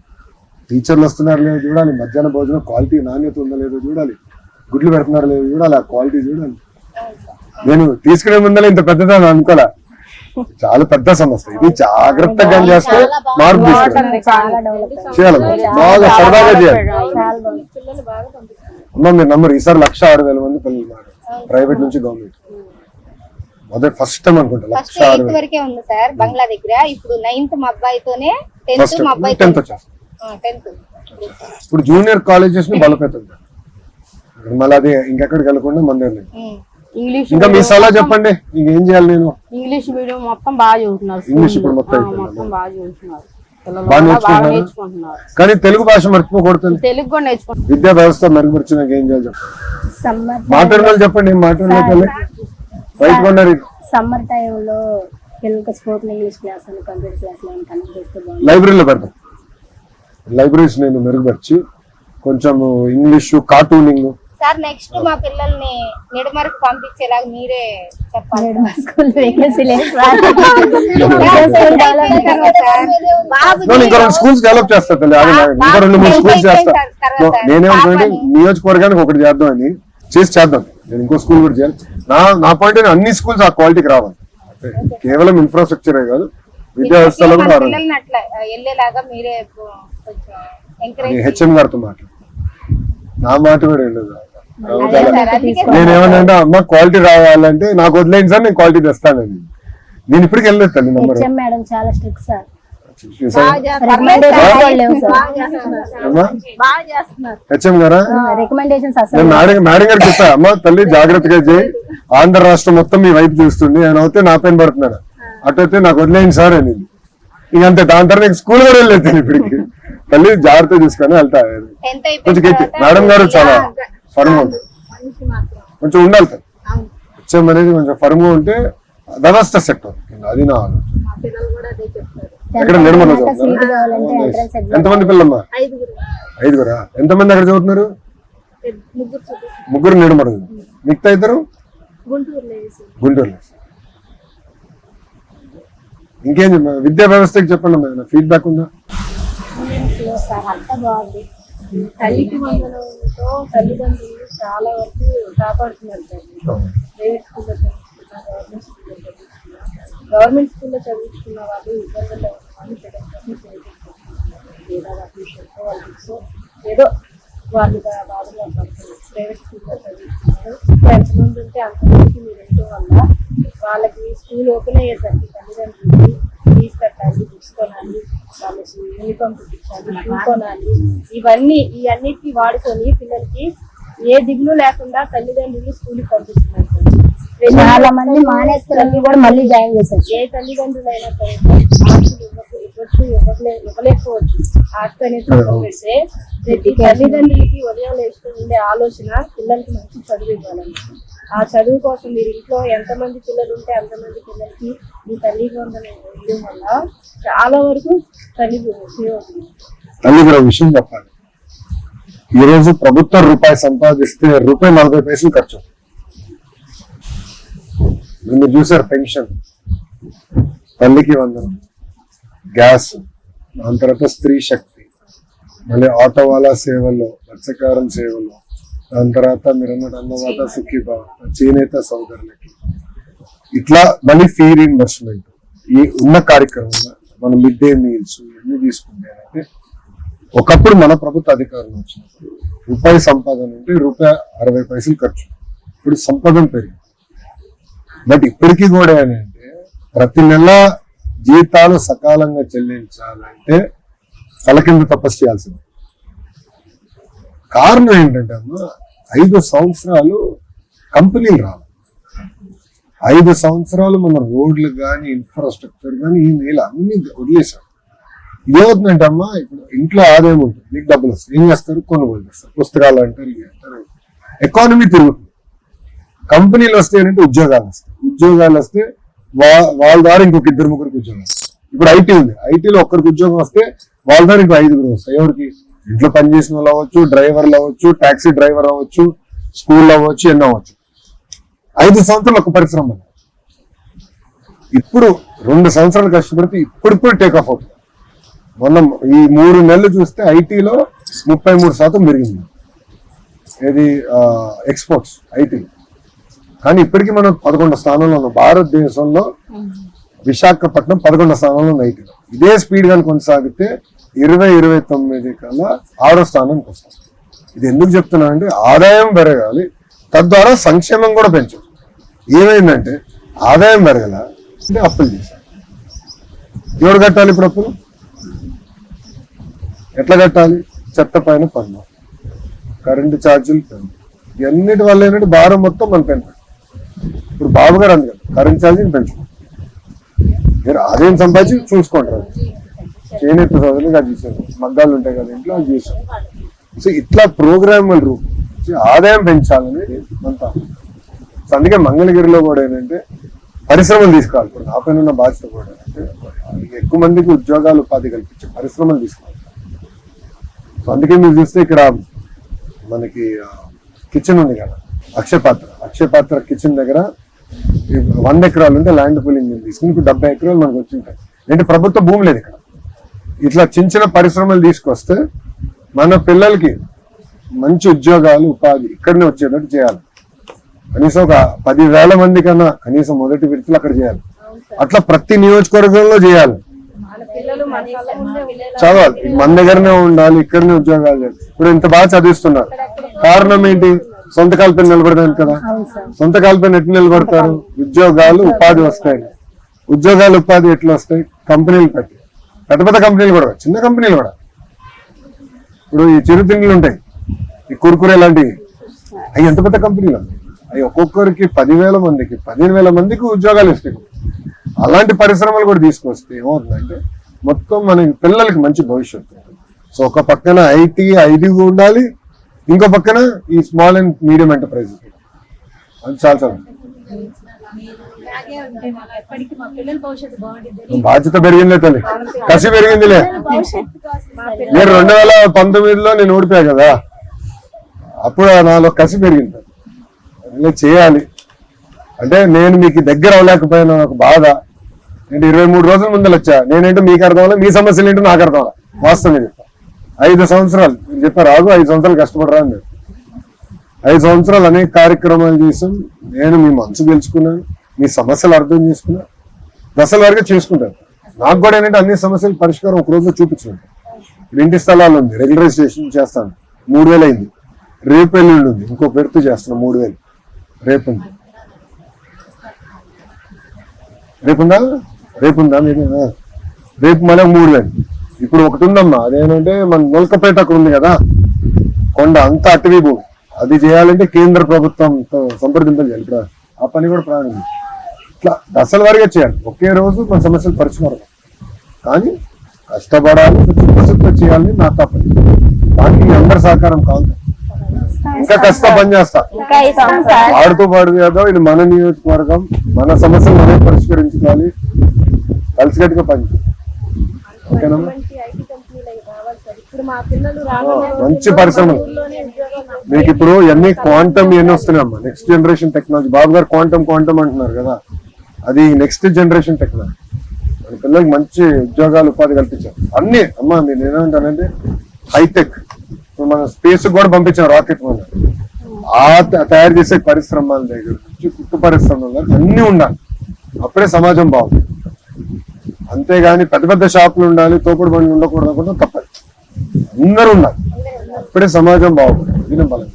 టీచర్లు వస్తున్నారో లేదో చూడాలి, మధ్యాహ్న భోజనం క్వాలిటీ నాణ్యత ఉందో లేదో చూడాలి, గుడ్లు పెడుతున్నారో లేదో చూడాలి, ఆ క్వాలిటీ చూడాలి. నేను తీసుకునే ముందర ఇంత పెద్దదా అనుకోలే, చాలా పెద్ద సమస్య ఇది. జాగ్రత్తగా చేస్తే మార్పు చేయాలి, బాగా సరదాగా చేయాలి. అమ్మ మీరు నమ్మరు, ఈసారి 106,000 మంది పిల్లలు ప్రైవేట్ నుంచి గవర్నమెంట్. మొదటి ఫస్ట్ టైం అనుకుంటా 106,000 వరకే ఉంది సార్ బంగ్లా దగ్గర. ఇప్పుడు 9th మా అబ్బాయితోనే, 10th మా అబ్బాయి 10th వచ్చేసి. ఇప్పుడు జూనియర్ కాలేజెస్ ని బలపెట్టాలి. మళ్ళీ అది ఇంకెక్కడికి వెళ్ళకుండా మన దగ్గర. ఇంగ్లీష్ ఇంకా మీ సలహా చెప్పండి, ఇంకేం చేయాలి? నేను ఇంగ్లీష్ మీడియం మొత్తం బాగా చదువుతున్నారు, ఇంగ్లీష్ ఇప్పుడు మొత్తం బాగా చదువుతున్నారు, బాగా నేర్చుకుంటున్నారు. కానీ తెలుగు భాష మర్చిపోకూడదు, తెలుగు కూడా నేర్చుకుంటున్నారు. విద్యా వ్యవస్థ మెరుగుపరిచినాక ఏం చేయాలి చెప్పండి, మాట్లాడాలి చెప్పండి. మాట్లాడలేక బయట కొన్నారు. సమ్మర్ టైంలో పిల్లలకి స్పోకెన్ ఇంగ్లీష్ క్లాస్ అని కంప్యూటర్ క్లాస్ కండక్ట్ చేస్తే బాగుంది. లైబ్రరీలో పెడతాం. లైబ్రరీస్ నేను మెరుగుపరిచి కొంచెం ఇంగ్లీషు, కార్టూనింగ్. సార్ నెక్స్ట్ మా పిల్లల్ని నిడమరకు పంపించేలాగా మీరే చెప్పాలి. స్కూల్ వేకెన్సీ లేదు సార్. ఇంకా 2 స్కూల్స్ డెవలప్ చేస్తా తల్లి, ఇంకా 2-3 స్కూల్స్ చేస్తా. నేనేమంటే నియోజకవర్గానికి ఒకటి చేద్దామని చేద్దాం. నేను ఇంకో స్కూల్ కూడా చేయాలి. నా పాయింట్ అన్ని స్కూల్స్ ఆ క్వాలిటీకి రావాలి. కేవలం ఇన్ఫ్రాస్ట్రక్చరే కాదు, విద్యా వ్యవస్థలో కూడా పిల్లల్ని అట్లా వెళ్ళేలాగా మీరే కొంచెం ఎంకరేజ్ హెచ్ఎం గారితో మాట్లాడు. నా మాట కూడా వెళ్ళదు. నేనేమన్నా అమ్మ క్వాలిటీ రావాలంటే నాకు వదిలేండి సార్, నేను క్వాలిటీ తెస్తానని. నేను ఇప్పటికి వెళ్ళలేదు తల్లి. నెంబర్ మేడం చాలా స్ట్రిక్ట్ సార్. హెచ్ఎం గారా? రికమెండేషన్స్ నేను మేడం గారికి చెప్పా, అమ్మ తల్లి జాగ్రత్తగా చేయి, ఆంధ్ర రాష్ట్రం మొత్తం మీ వైపు చూస్తుంది, ఆయన అయితే నా పైన పడుతున్నాడు, అటైతే నాకు వదిలేండి సార్ అని. ఇంకంతే. దాని తర్వాత నేను స్కూల్ కూడా వెళ్ళలేదు ఇప్పటికి. తల్లి జాగ్రత్త చూసుకొని వెళ్తా. కొంచెం గట్టి మేడం గారు చాలా ఫర్మ్ ఉంటుంది, కొంచెం ఉండాలి తల్లి. హెచ్ఎం అనేది కొంచెం ఫర్మ్ గా ఉంటే వ్యవస్థ సెట్ అవుతుంది. అది నా ఆలోచన. ఎక్కడ నిర్మల ఎంతమంది పిల్లమ్మా? 5గురా? ఎంతమంది అక్కడ చదువుతున్నారు? 3 నిర్మల. మిగతా 2 గుంటూరులో. ఇంకేం విద్యా వ్యవస్థకి చెప్పండి అమ్మా, ఫీడ్బ్యాక్ ఉందా? తల్లికి వందనంతో తల్లిదండ్రులు చాలా వరకు కాపాడుతున్నారు సార్. ప్రైవేట్ స్కూల్లో చదువుతున్నారు, గవర్నమెంట్ స్కూల్లో చదువుతున్న వాళ్ళు ఇబ్బందుల్లో ఉన్న వాళ్ళు ఏదో వాళ్ళు బాధలో పడుతున్నారు. ప్రైవేట్ స్కూల్లో చదువుతున్నారు, ఎంతమంది ఉంటే అంతమందికి మీరు వెళ్ళడం వల్ల వాళ్ళకి స్కూల్ ఓపెన్ అయ్యేసరికి తల్లిదండ్రులకి ఫీజు కట్టాలి, బుక్స్ కొనాలి, వాళ్ళకి యూనిఫామ్ కుట్టించాలి, షూ కొనాలి, ఈ అన్నిటికీ వాడుకొని పిల్లలకి ఏ దిగులు లేకుండా తల్లిదండ్రులు స్కూల్కి పంపిస్తున్నారు. చాలా మంది మానేస్తున్నారు కూడా మళ్ళీ జాయిన్ చేశారు. ఏ తల్లిదండ్రులైనా సరే ఆస్తులు ఇవ్వలేకపోవచ్చు. ఆస్తి అనేది పెడితే ప్రతి తల్లిదండ్రులకి ఉదయం లేస్తూ ఉండే ఆలోచన పిల్లలకి మంచి చదువు ఇవ్వాలని. ఆ చదువు కోసం మీరు ఇంట్లో ఎంతమంది పిల్లలు ఉంటే అంతమంది పిల్లలకి ఈ తల్లి వందనం ఇవ్వడం వల్ల చాలా వరకు తల్లి ఉపయోగం. తల్లి విషయం చెప్పాలి, ఈ రోజు ప్రభుత్వం రూపాయి సంపాదిస్తే ₹40 ఖర్చు. మీరు చూసారు పెన్షన్, తల్లికి వందనం, గ్యాస్, దాని తర్వాత స్త్రీ శక్తి, మళ్ళీ ఆటో వాళ్ళ సేవల్లో, మత్స్యకారం సేవల్లో, దాని తర్వాత మీరు అన్నట్టు అన్నదాత సుఖీభావ, చేనేత సోదరులకి, ఇట్లా మళ్ళీ ఫీ రీఇంబర్స్మెంట్, ఈ ఉన్న కార్యక్రమంలో మనం మిడ్ డే మీల్స్ ఇవన్నీ తీసుకుంటే అంటే ఒకప్పుడు మన ప్రభుత్వ అధికారులు వచ్చినప్పుడు రూపాయి సంపాదన ఉంటే ₹60 ఖర్చు. ఇప్పుడు సంపాదన పెరిగింది. బట్ ఇప్పటికీ కూడా ఏంటంటే ప్రతి నెల జీతాలు సకాలంగా చెల్లించాలంటే తల కింద తపస్సు చేయాల్సింది. కారణం ఏంటంటే అమ్మా 5 సంవత్సరాలు కంపెనీలు రావాలి. 5 సంవత్సరాలు మన రోడ్లు కానీ ఇన్ఫ్రాస్ట్రక్చర్ కానీ ఈ నెల అన్ని వదిలేసాం. ఏమవుతుందంటే అమ్మా, ఇప్పుడు ఇంట్లో ఆదాయం ఉంటుంది, మీకు డబ్బులు వస్తాయి, ఏం చేస్తారు? కొనుగోలు చేస్తారు, పుస్తకాలు అంటారు, ఇవి అంటారు. ఎకానమీ తిరుగుతుంది. కంపెనీలు వస్తే ఏంటంటే ఉద్యోగాలు వస్తాయి. ఉద్యోగాలు వస్తే వాళ్ళ ద్వారా ఇంకొక 2-3 ఉద్యోగాలు. ఇప్పుడు ఐటీ ఉంది, ఐటీలో ఒక్కరికి ఉద్యోగం వస్తే వాళ్ళ ద్వారా ఇంకో 5 వస్తాయి. ఎవరికి? ఇంట్లో పనిచేసిన వాళ్ళు అవ్వచ్చు, డ్రైవర్లు అవ్వచ్చు, టాక్సీ డ్రైవర్ అవ్వచ్చు, స్కూల్ అవ్వచ్చు, ఎన్నో అవ్వచ్చు. 5 సంవత్సరాలు ఒక పరిశ్రమ. ఇప్పుడు 2 సంవత్సరాలు కష్టపడితే ఇప్పుడు టేక్ ఆఫ్ అవుతుంది. మొన్న ఈ 3 నెలలు చూస్తే ఐటీలో 33% పెరిగింది. ఏది ఎక్స్పోర్ట్స్ ఐటీ. కానీ ఇప్పటికీ మనం 11వ స్థానంలో ఉన్నాం. భారతదేశంలో విశాఖపట్నం 11వ స్థానంలో ఉంది ఐటీలో. ఇదే స్పీడ్ గా కొనసాగితే 2029 కల్లా 6వ స్థానానికి వస్తాం. ఇది ఎందుకు చెప్తున్నా అంటే ఆదాయం పెరగాలి, తద్వారా సంక్షేమం కూడా పెంచాలి. ఏమైందంటే ఆదాయం పెరగల అంటే అప్పులు చేశారు. ఎవరు కట్టాలి ఇప్పుడు అప్పులు? ఎట్లా కట్టాలి? చెత్త పైన పన్ను, కరెంటు ఛార్జీలు పెన్ను, ఇవన్నిటి వల్ల ఏంటంటే భారం మొత్తం మన పైన. ఇప్పుడు బాబు గారు అందుకని కరెంట్ ఛార్జీని పెంచుకోండి, మీరు ఆదాయం సంపాదించి చూసుకుంటారు. చేనేత సోదరులు అది చేశారు, మగ్గాలు ఉంటాయి కదా ఇంట్లో, అది చేశారు. సో ఇట్లా ప్రోగ్రాముల రూపం ఆదాయం పెంచాలనేది అంతా. సో అందుకే మంగళగిరిలో కూడా ఏంటంటే పరిశ్రమలు తీసుకోవాలి. ఇప్పుడు నా పైన ఉన్న బాధ్యత కూడా ఏంటంటే ఎక్కువ మందికి ఉద్యోగాలు ఉపాధి కల్పించే పరిశ్రమలు తీసుకోవాలి. సో అందుకే మీరు చూస్తే ఇక్కడ మనకి కిచెన్ ఉంది కదా, అక్షయ పాత్ర కిచెన్ దగ్గర 100 ఎకరాలు ఉంటే ల్యాండ్ పూలింగ్ తీసుకుని ఇప్పుడు 70 ఎకరాలు మనకు వచ్చింటాయి. ఏంటి ప్రభుత్వ భూమి లేదు ఇక్కడ. ఇట్లా చిన్న పరిశ్రమలు తీసుకొస్తే మన పిల్లలకి మంచి ఉద్యోగాలు ఉపాధి ఇక్కడనే వచ్చేటట్టు చేయాలి. కనీసం ఒక 10,000 మంది కన్నా కనీసం మొదటి విడతలు అక్కడ చేయాలి. అట్లా ప్రతి నియోజకవర్గంలో చేయాలి. చదవాలి, మన దగ్గరనే ఉండాలి, ఇక్కడనే ఉద్యోగాలు చేయాలి. ఇప్పుడు ఇంత బాగా చదివిస్తున్నారు, కారణం ఏంటి? సొంత కాలపై నిలబడడానికి కదా. సొంత కాలపై ఎట్లా నిలబడతారు? ఉద్యోగాలు ఉపాధి వస్తాయి. ఉద్యోగాలు ఉపాధి ఎట్లా వస్తాయి? కంపెనీలు పెట్టి, పెద్ద కంపెనీలు కూడా, చిన్న కంపెనీలు కూడా. ఇప్పుడు ఈ చిరుతిండ్లు ఉంటాయి, ఈ కుర్కురే లాంటివి, అవి ఎంత పెద్ద కంపెనీలు అవి ఒక్కొక్కరికి 10,000 మందికి 15,000 మందికి ఉద్యోగాలు ఇస్తాయి. అలాంటి పరిశ్రమలు కూడా తీసుకొస్తే ఏమవుతుందంటే మొత్తం మన పిల్లలకి మంచి భవిష్యత్తు. సో ఒక పక్కన ఐటీ ఉండాలి, ఇంకో పక్కన ఈ స్మాల్ అండ్ మీడియం ఎంటర్ప్రైజెస్. అది చాలా బాధ్యత పెరిగిందే తల్లి, కసి పెరిగిందిలే. నేను 2019లో నేను ఓడిపోయా కదా, అప్పుడు నాలో కసి పెరిగింది. చేయాలి అంటే నేను మీకు దగ్గర అవ్వలేకపోయినా నాకు బాధ. నేను 23 రోజుల ముందర వచ్చా. నేనేంటో మీకు అర్థం అవ్వాలి, మీ సమస్యలు ఏంటో నాకు అర్థం అవ్వాలి. వాస్తవం నేను చెప్తాను. 5 సంవత్సరాలు నేను చెప్పా, రాదు 5 సంవత్సరాలు కష్టపడరా అని. 5 సంవత్సరాలు అనేక కార్యక్రమాలు చేసాం. నేను మీ మనసు గెలుచుకున్నాను, మీ సమస్యలు అర్థం చేసుకున్నాను, దశల వరకు చేసుకుంటాను. నాకు కూడా ఏంటంటే అన్ని సమస్యలు పరిష్కారం ఒక రోజులో చూపించుకుంటాను. ఇంటి స్థలాలు ఉంది, రెగ్యులరైజేషన్ చేస్తాను, 3,000 అయింది. రేపు ఎల్లుండి ఉంది, ఇంకో పెడుతూ చేస్తున్నాం, 3,000 రేపు ఉంది. రేపుందా మీరు? రేపు మళ్ళీ 3,000. ఇప్పుడు ఒకటి ఉందమ్మా, అదేంటంటే మన నొల్కపేట అక్కడ ఉంది కదా కొండ, అంతా అటవీ భూమి. అది చేయాలంటే కేంద్ర ప్రభుత్వంతో సంప్రదింపులు చేయాలి. ఇప్పుడు ఆ పని కూడా ప్రారంభించింది. ఇట్లా దశల వారీగా చేయాలి. ఒకే రోజు మన సమస్యలు పరిష్కారం, కానీ కష్టపడాలి, చిత్తశుద్ధితో చేయాలని నా తప్పని. దానికి మీ అందరి సహకారం కావాలి. ఇంకా కష్టం పని చేస్తా, ఆడుతూ పాడు కదా. ఇది మన నియోజకవర్గం, మన సమస్యలు మనమే పరిష్కరించుకోవాలి, కలిసికట్టుగా పని. ఓకేనమ్మా? మంచి పరిశ్రమలు మీకు ఇప్పుడు ఎన్ని క్వాంటమ్ ఇవన్నీ వస్తున్నాయమ్మా. Next generation technology. Babu garu quantum అంటున్నారు కదా, అది నెక్స్ట్ జనరేషన్ టెక్నాలజీ. మన పిల్లలకి మంచి ఉద్యోగాలు ఉపాధి కల్పించారు. అన్ని అమ్మా నేను ఏమంటానంటే హైటెక్. ఇప్పుడు మనం స్పేస్ కూడా పంపించాం రాకెట్. మనం తయారు చేసే పరిశ్రమల దగ్గర కుట్టు పరిశ్రమల దగ్గర అన్ని ఉండాలి, అప్పుడే సమాజం బాగుంది. అంతేగాని పెద్ద షాపులు ఉండాలి, తోపుడు బండ్లు ఉండకూడదు అనుకుంటే తప్పదు. అందరూ ఉండాలి, అప్పుడే సమాజం బాగుంటుంది. దీని బలం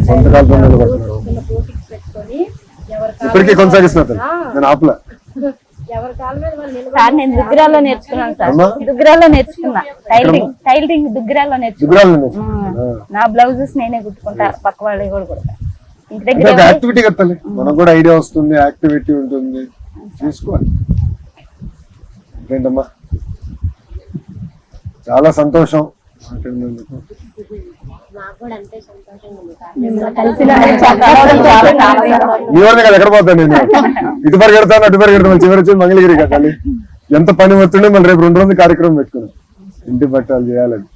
సొంతకాలతో నిలబడుతున్నారు. ఇప్పటికీ కొనసాగిస్తున్నారు. నేను ఆపలే. సార్ నేను దుగ్గిరాల్లో నేర్చుకున్నాను సార్. దుగ్గిరాల్లో నేర్చుకున్నా టైలరింగ్ దుగ్గిరాల్లో నేర్చుకున్నాను. నా బ్లౌజెస్ నేనే కుట్టుకుంటా, పక్క వాళ్ళకి కూడా కుడతా. ఇంటి దగ్గర యాక్టివిటీ కట్టాలి, మనకు కూడా ఐడియా వస్తుంది, యాక్టివిటీ ఉంటుంది, చూసుకోవాలి. ఏంటమ్మా చాలా సంతోషం మాట్లాడినందుకు. మీ వాడిని కదా ఎక్కడ పోతాను నేను, ఇటు పరిగెడతాను అటు పరిగెడతాను, చివరి వచ్చి మంగళగిరి కట్టాలి. ఎంత పని వస్తుండే మళ్ళీ రేపు 2 రోజులు కార్యక్రమం పెట్టుకున్నాం, ఇంటి పట్టాలు చేయాలని.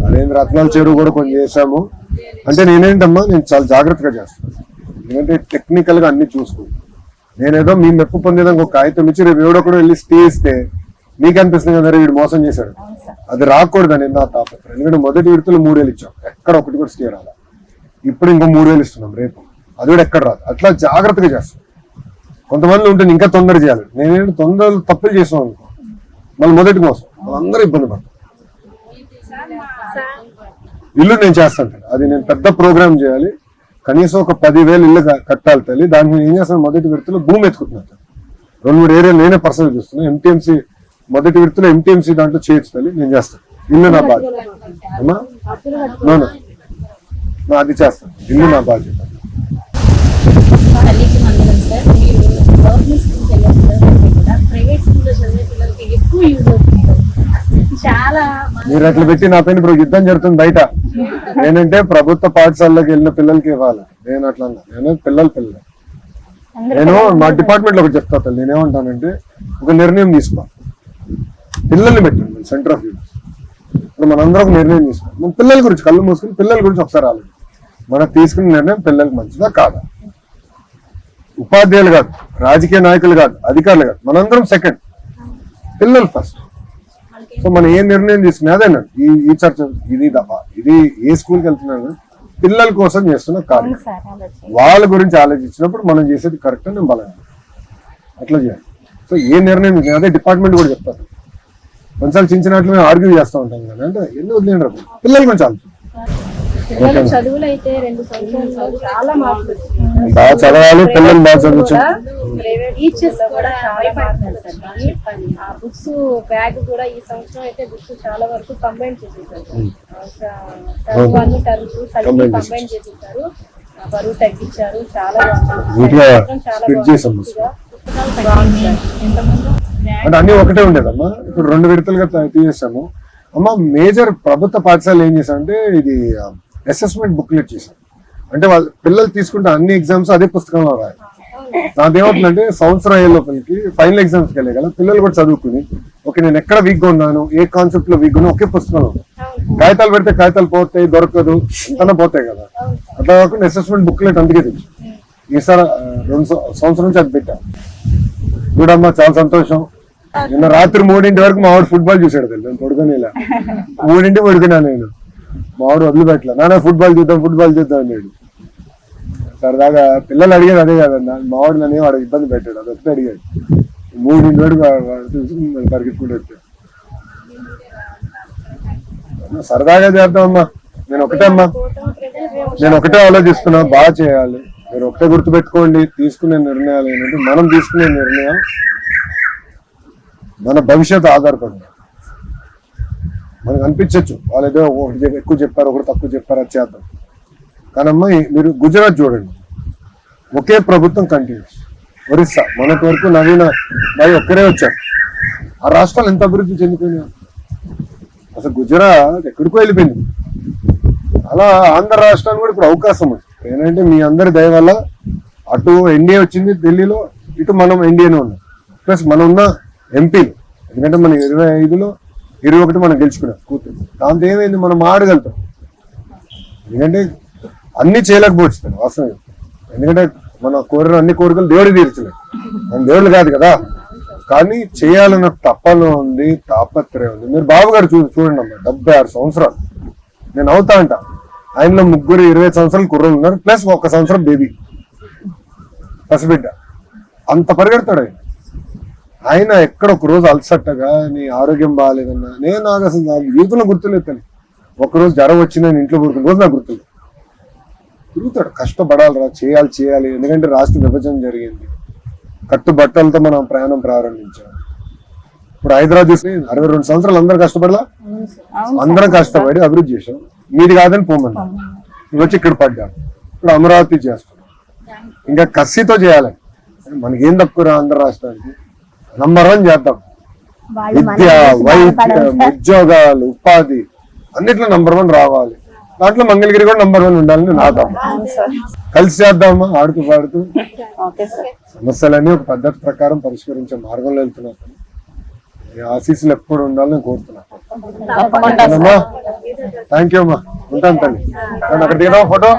అదేంటి రత్నాల చెరువు కూడా కొంచెం చేసాము. అంటే నేనేంటమ్మా, నేను చాలా జాగ్రత్తగా చేస్తాను. ఎందుకంటే టెక్నికల్ గా అన్ని చూసుకుంటాను. నేనేదో మీ మెప్పు పొందేదానికి ఒక కాగితం ఇచ్చి రేపు ఎవడో కూడా వెళ్ళి స్టే ఇస్తే మీకు అనిపిస్తుంది కదా వీడు మోసం చేశాడు. అది రాకూడదని నా తాపత్రం. ఎందుకంటే మొదటి విడతలు 3,000 ఇచ్చాం, ఎక్కడ ఒకటి కూడా స్టే రాలా. ఇప్పుడు ఇంకో 3,000 ఇస్తున్నాం రేపు, అది కూడా ఎక్కడ రాదు. అట్లా జాగ్రత్తగా చేస్తాం. కొంతమంది ఉంటుంది ఇంకా తొందర చేయాలి. నేనేంటి తొందరలు తప్పులు చేసాం అనుకో, మళ్ళీ మొదటి మోసం, వాళ్ళందరూ ఇబ్బంది పడతాం. ఇల్లు నేను చేస్తాను, అది నేను పెద్ద ప్రోగ్రామ్ చేయాలి. కనీసం ఒక 10,000 ఇల్లు కట్టాలి తల్లి. దానికి నేను ఏం చేస్తాను, మొదటి విడతలో భూమి ఎత్తుకుంటున్నాను. 2-3 ఏరియాలు నేనే పర్సనల్ చూస్తున్నాను. ఎంటీఎంసీ మొదటి విడతలో ఎంటీఎంసీ దాంట్లో చేయొచ్చు తల్లి, నేను చేస్తాను. ఇల్లు నా బాధ్యత అమ్మా, అది చేస్తాను. ఇల్లు నా బాధ్యత. మీరు అట్లా పెట్టి నా పైన ఇప్పుడు యుద్ధం జరుగుతుంది బయట. నేనంటే ప్రభుత్వ పాఠశాలలోకి వెళ్ళిన పిల్లలకి ఇవ్వాలి, నేను అట్లా అన్నా. నేను పిల్లలు నేను మా డిపార్ట్మెంట్ లో ఒకటి చెప్తా తల్లి, నేనేమంటానంటే ఒక నిర్ణయం తీసుకో, పిల్లల్ని పెట్టండి సెంటర్ ఆఫ్ యూనివర్స్. ఇప్పుడు మనందరం ఒక నిర్ణయం తీసుకోండి, మన పిల్లల గురించి కళ్ళు మూసుకుని పిల్లల గురించి ఒకసారి ఆలోచించి మనకు తీసుకున్న నిర్ణయం పిల్లలకి మంచిదా కాదా. ఉపాధ్యాయులు కాదు, రాజకీయ నాయకులు కాదు, అధికారులు కాదు, మనందరం సెకండ్, పిల్లలు ఫస్ట్. సో మనం ఏ నిర్ణయం తీసుకునే అదేనండి ఈ చర్చ, ఇది ఏ స్కూల్కి వెళ్తున్నాను పిల్లల కోసం చేస్తున్న కార్యక్రమం. వాళ్ళ గురించి ఆలోచించినప్పుడు మనం చేసేది కరెక్ట్ అని బలంగా అట్లా చేయాలి. సో ఏ నిర్ణయం అదే డిపార్ట్మెంట్ కూడా చెప్తారు. కొన్నిసార్లు చిన్నట్లు మేము ఆర్గ్యూ చేస్తూ ఉంటాం కదా, అంటే ఎందుకు వదిలేండి పిల్లల గురించి ఆలోచన. పిల్లల చదువులు అయితే 2 సంవత్సరాలు చాలా మార్పులు వచ్చినాయి. బాగా చదవాలి, పిల్లలు బాగా చదువుతారు. టీచర్స్ కూడా చాలా మారుతున్నారు సార్. కానీ ఆ బుక్స్ బ్యాగ్ కూడా ఈ సంవత్సరం అయితే బుక్స్ చాలా వరకు కంబైన్ చేసేసారు. టర్మ్ 1 టర్మ్ 2 కంబైన్ చేసేసారు. బరువు తగ్గించారు. చాలా అంటే అన్ని ఒకటే ఉండేదమ్మా, ఇప్పుడు 2 విడతలుగా తీసేసాము. అమ్మ మేజర్ ప్రభుత్వ పాఠశాలలు ఏం చేశారంటే ఇది అసెస్మెంట్ బుక్లెట్ చేశారు. అంటే వాళ్ళు పిల్లలు తీసుకుంటే అన్ని ఎగ్జామ్స్ అదే పుస్తకంలో రాయాలి. నాది ఏమవుతుందంటే సంవత్సరం అయ్యే లోపలికి ఫైనల్ ఎగ్జామ్స్కి వెళ్ళే కదా పిల్లలు కూడా చదువుకుని ఓకే నేను ఎక్కడ వీక్గా ఉన్నాను, ఏ కాన్సెప్ట్ లో వీక్గా ఒకే పుస్తకంలో కాగితాలు పెడితే కాగితాలు పోతాయి, దొరకదు, ఎంతనా పోతాయి కదా. అట్లా కాకుండా అసెస్మెంట్ బుక్లెట్ అందుకే తెచ్చు. ఈసారి 2 సంవత్సరం నుంచి అది పెట్టా. చూడమ్మా చాలా సంతోషం. నిన్న రాత్రి 3 వరకు మా వాడు ఫుట్బాల్ చూసాడు తెలియదు, నేను పడుకొని ఇలా 3 పడుకున్నా. నేను మా వాడు వదిలిపెట్టలే, నాన్న ఫుట్బాల్ చూద్దాం అన్నాడు. సరదాగా పిల్లలు అడిగేది అదే కదన్నా, మా వాడు నన్ను వాడు ఇబ్బంది పెట్టాడు, అది ఒకటే అడిగాడు. 3 వరకు చూసి పరిగెత్తుకుంటూ వచ్చాడు. సరదాగా చేద్దామమ్మా. నేను ఒకటే ఆలోచిస్తున్నా, బాగా చేయాలి. మీరు ఒకటే గుర్తుపెట్టుకోండి, తీసుకునే నిర్ణయాలు ఏంటంటే మనం తీసుకునే నిర్ణయం మన భవిష్యత్తు ఆధారపడింది. మనకు అనిపించచ్చు వాళ్ళు ఏదో ఒకటి ఎక్కువ చెప్పారు, ఒకటి తక్కువ చెప్పారు, అది చేద్దాం. కానమ్మా మీరు గుజరాత్ చూడండి, ఒకే ప్రభుత్వం కంటిన్యూస్. ఒరిస్సా మొన్నటి వరకు నవీన భాయ్ ఒక్కరే వచ్చారు. ఆ రాష్ట్రాలు ఎంత అభివృద్ధి చెందిపోయినాయి. అసలు గుజరాత్ ఎక్కడికో వెళ్ళిపోయింది. అలా ఆంధ్ర రాష్ట్రానికి కూడా ఇప్పుడు అవకాశం ఉంది. ఏంటంటే మీ అందరి దయ వల్ల అటు ఎన్డీఏ వచ్చింది ఢిల్లీలో, ఇటు మనం ఎన్డీఏనే ఉన్నాం. ప్లస్ మనం ఉన్న ఎంపీలు, ఎందుకంటే మనం 25లో 21 మనం గెలుచుకున్నాం కూతురు. దాంతో ఏమైంది, మనం ఆడగలుగుతాం. ఎందుకంటే అన్ని చేయలేకపోవచ్చు వాస్తవం. ఎందుకంటే మన కోరిన అన్ని కోరికలు దేవుడికి తీర్చలేదు, మన దేవుళ్ళు కాదు కదా. కానీ చేయాలన్న తపన ఉంది, తాపత్రయం ఉంది. మీరు బాబు గారు చూడండి అమ్మా, 76 సంవత్సరాలు. నేను అవుతా అంట, ఆయనలో 3 25 సంవత్సరాలు కుర్రలు ఉన్నారు, ప్లస్ 1 సంవత్సరం బేబీ పసిబిడ్డ. అంత పరిగెడతాడు ఆయన. ఆయన ఎక్కడ ఒక రోజు అలసట్టగా నీ ఆరోగ్యం బాగాలేదన్నా, నేను నాకు అసలు నాకు జీవితంలో గుర్తులేదు తల్లి. ఒకరోజు జ్వరం వచ్చి నేను ఇంట్లో పడుకున్న రోజు నాకు గుర్తులేదు. తిరుగుతాడు, కష్టపడాలిరా, చేయాలి. ఎందుకంటే రాష్ట్ర విభజన జరిగింది, కట్టుబట్టలతో మనం ప్రయాణం ప్రారంభించాం. ఇప్పుడు హైదరాబాద్ చూసి 62 సంవత్సరాలు అందరూ కష్టపడలా, అందరం కష్టపడి అభివృద్ధి చేసాం. మీది కాదని పోమన్నా వచ్చి ఇక్కడ పడ్డాం. ఇప్పుడు అమరావతి చేస్తున్నాం, ఇంకా కసితో చేయాలి. మనకేం తక్కువ ఆంధ్ర రాష్ట్రానికి. నంబర్ 1 చేద్దాం. విద్య, వైద్యం, ఉద్యోగాలు, ఉపాధి అన్నిట్లో నంబర్ 1 రావాలి. దాంట్లో మంగళగిరి కూడా నంబర్ 1 ఉండాలని నాదం. కలిసి చేద్దామా, ఆడుతూ పాడుతూ. సమస్యలన్నీ ఒక పద్ధతి ప్రకారం పరిష్కరించే మార్గంలో వెళ్తున్నాం. ఆశీస్సులు ఎప్పుడు ఉండాలని కోరుతున్నాను. థ్యాంక్ యూ అమ్మా, ఉంటాను తల్లి. అక్కడ దిగదా ఫోటో.